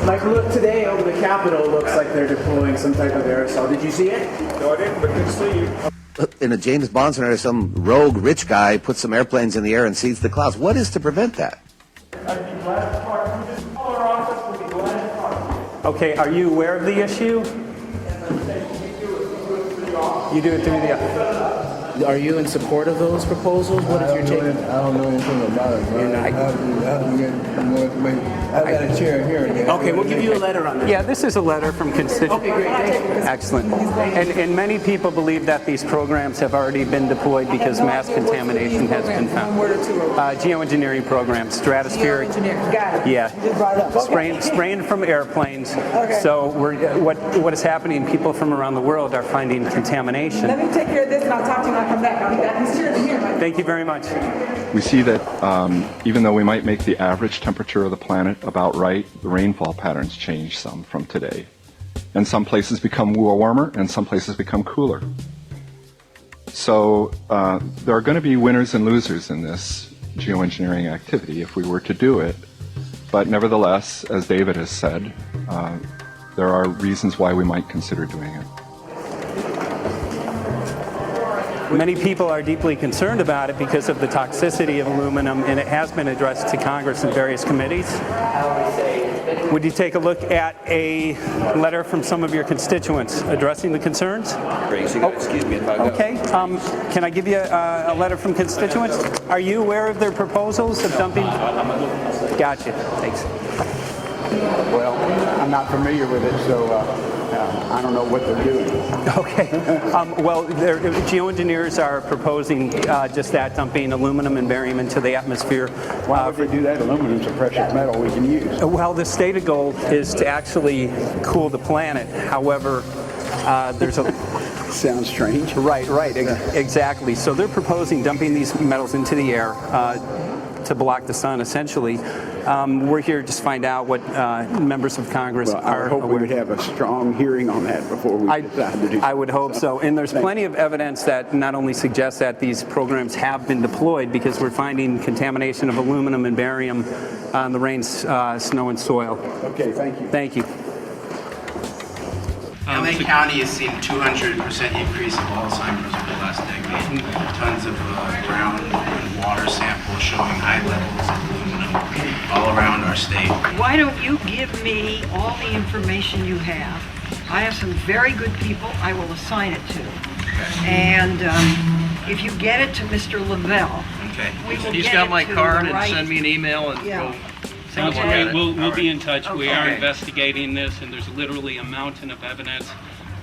Like, look, today over the Capitol, looks like they're deploying some type of aerosol. Did you see it? No, I didn't, but good to see you. In a James Bond scenario, some rogue rich guy puts some airplanes in the air and sees the clouds. What is to prevent that? Okay, are you aware of the issue? You do it through the... Are you in support of those proposals? What is your take? I don't know anything about it. Bro. I have to get more information. I've got a chair here. Okay, we'll give you a letter on that. Yeah, this is a letter from constituents. Okay, great. Thank you. Excellent. And many people believe that these programs have already been deployed because mass contamination has been found. Geoengineering programs, stratospheric. Got it. Yeah. You just brought it up. Okay. Spraying from airplanes. Okay. So what is happening? People from around the world are finding contamination. Let me take care of this and I'll talk to you when I come back. I'll be back. He's here to hear. Thank you very much. We see that even though we might make the average temperature of the planet about right, the rainfall patterns change some from today. And some places become warmer and some places become cooler. So there are going to be winners and losers in this geoengineering activity if we were to do it. But nevertheless, as David has said, there are reasons why we might consider doing it. Many people are deeply concerned about it because of the toxicity of aluminum, and it has been addressed to Congress in various committees. Would you take a look at a letter from some of your constituents addressing the concerns? Excuse me if I go. Okay. Can I give you a letter from constituents? Are you aware of their proposals of dumping? Gotcha. Thanks. Well, I'm not familiar with it, so I don't know what they're doing. Okay. Well, geoengineers are proposing just that, dumping aluminum and barium into the atmosphere. Why would they do that? Aluminum's a precious metal we can use. Well, the stated goal is to actually cool the planet. However, there's a... Sounds strange. Right, exactly. So they're proposing dumping these metals into the air to block the sun, essentially. We're here just to find out what members of Congress are I hope aware. we would have a strong hearing on that before we decide to do it. I would hope so. And there's plenty of evidence that not only suggests that these programs have been deployed, because we're finding contamination of aluminum and barium on the rain, snow, and soil. Okay, thank you. Thank you. LA County has seen 200% increase of Alzheimer's over the last decade. Tons of ground and water samples showing high levels of aluminum all around our state. Why don't you give me all the information you have I have some very good people I will assign it to. And if you get it to Mr. Lavelle, we will He's get got it my to card the and right- send me an email and Yeah. we'll Sounds take a look at great. it. We'll be in touch. We are Okay. investigating this, and there's literally a mountain of evidence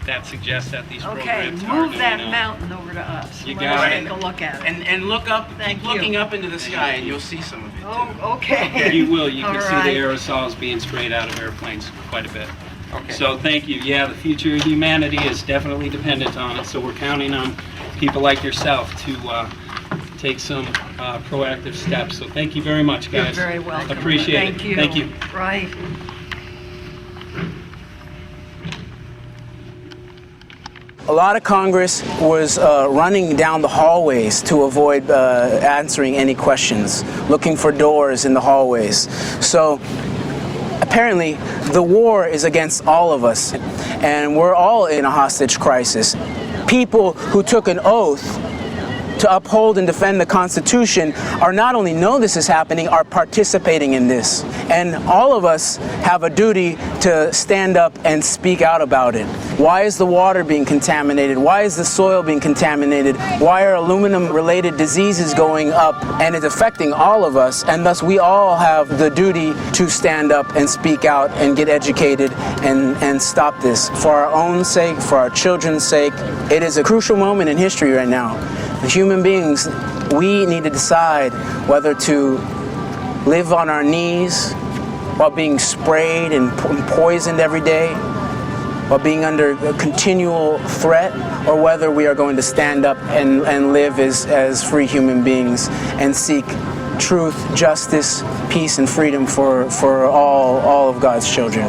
that suggests that these Okay, programs are move that doing mountain over to us. You Let got us it. take a look at it. And look up, Thank keep looking you. up into the sky and you'll see some of it. Oh, okay. You will. You can All see right. the aerosols being sprayed out of airplanes quite a bit. Okay. So thank you. Yeah, the future of humanity is definitely dependent on it. So we're counting on people like yourself to take some proactive steps. So thank you very much, guys. You're very welcome. Appreciate Thank it. you. Thank you. Right. A lot of Congress was running down the hallways to avoid answering any questions, looking for doors in the hallways. So apparently the war is against all of us, and we're all in a hostage crisis. People who took an oath to uphold and defend the Constitution are not only know this is happening, are participating in this. And all of us have a duty to stand up and speak out about it. Why is the water being contaminated? Why is the soil being contaminated? Why are aluminum-related diseases going up? And it's affecting all of us, and thus we all have the duty to stand up and speak out and get educated and stop this. For our own sake, for our children's sake, it is a crucial moment in history right now. As human beings, we need to decide whether to live on our knees while being sprayed and poisoned every day, while being under a continual threat, or whether we are going to stand up and live as free human beings and seek truth, justice, peace, and freedom for all of God's children.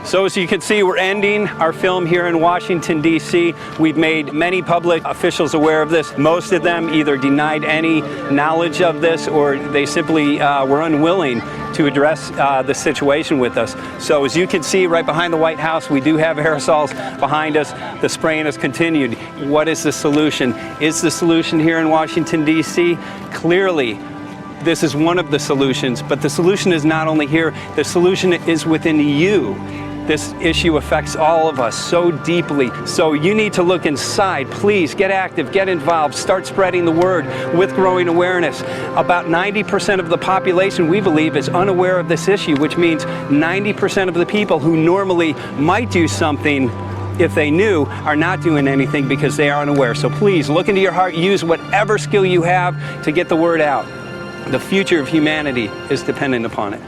So as you can see, we're ending our film here in Washington, D.C. We've made many public officials aware of this. Most of them either denied any knowledge of this, or they simply were unwilling to address the situation with us. So as you can see right behind the White House, we do have aerosols behind us. The spraying has continued. What is the solution? Is the solution here in Washington, D.C.? Clearly, this is one of the solutions, but the solution is not only here, the solution is within you. This issue affects all of us so deeply. So you need to look inside. Please get active, get involved, start spreading the word with growing awareness. About 90% of the population, we believe, is unaware of this issue, which means 90% of the people who normally might do something if they knew are not doing anything because they are unaware. So please look into your heart, use whatever skill you have to get the word out. The future of humanity is dependent upon it.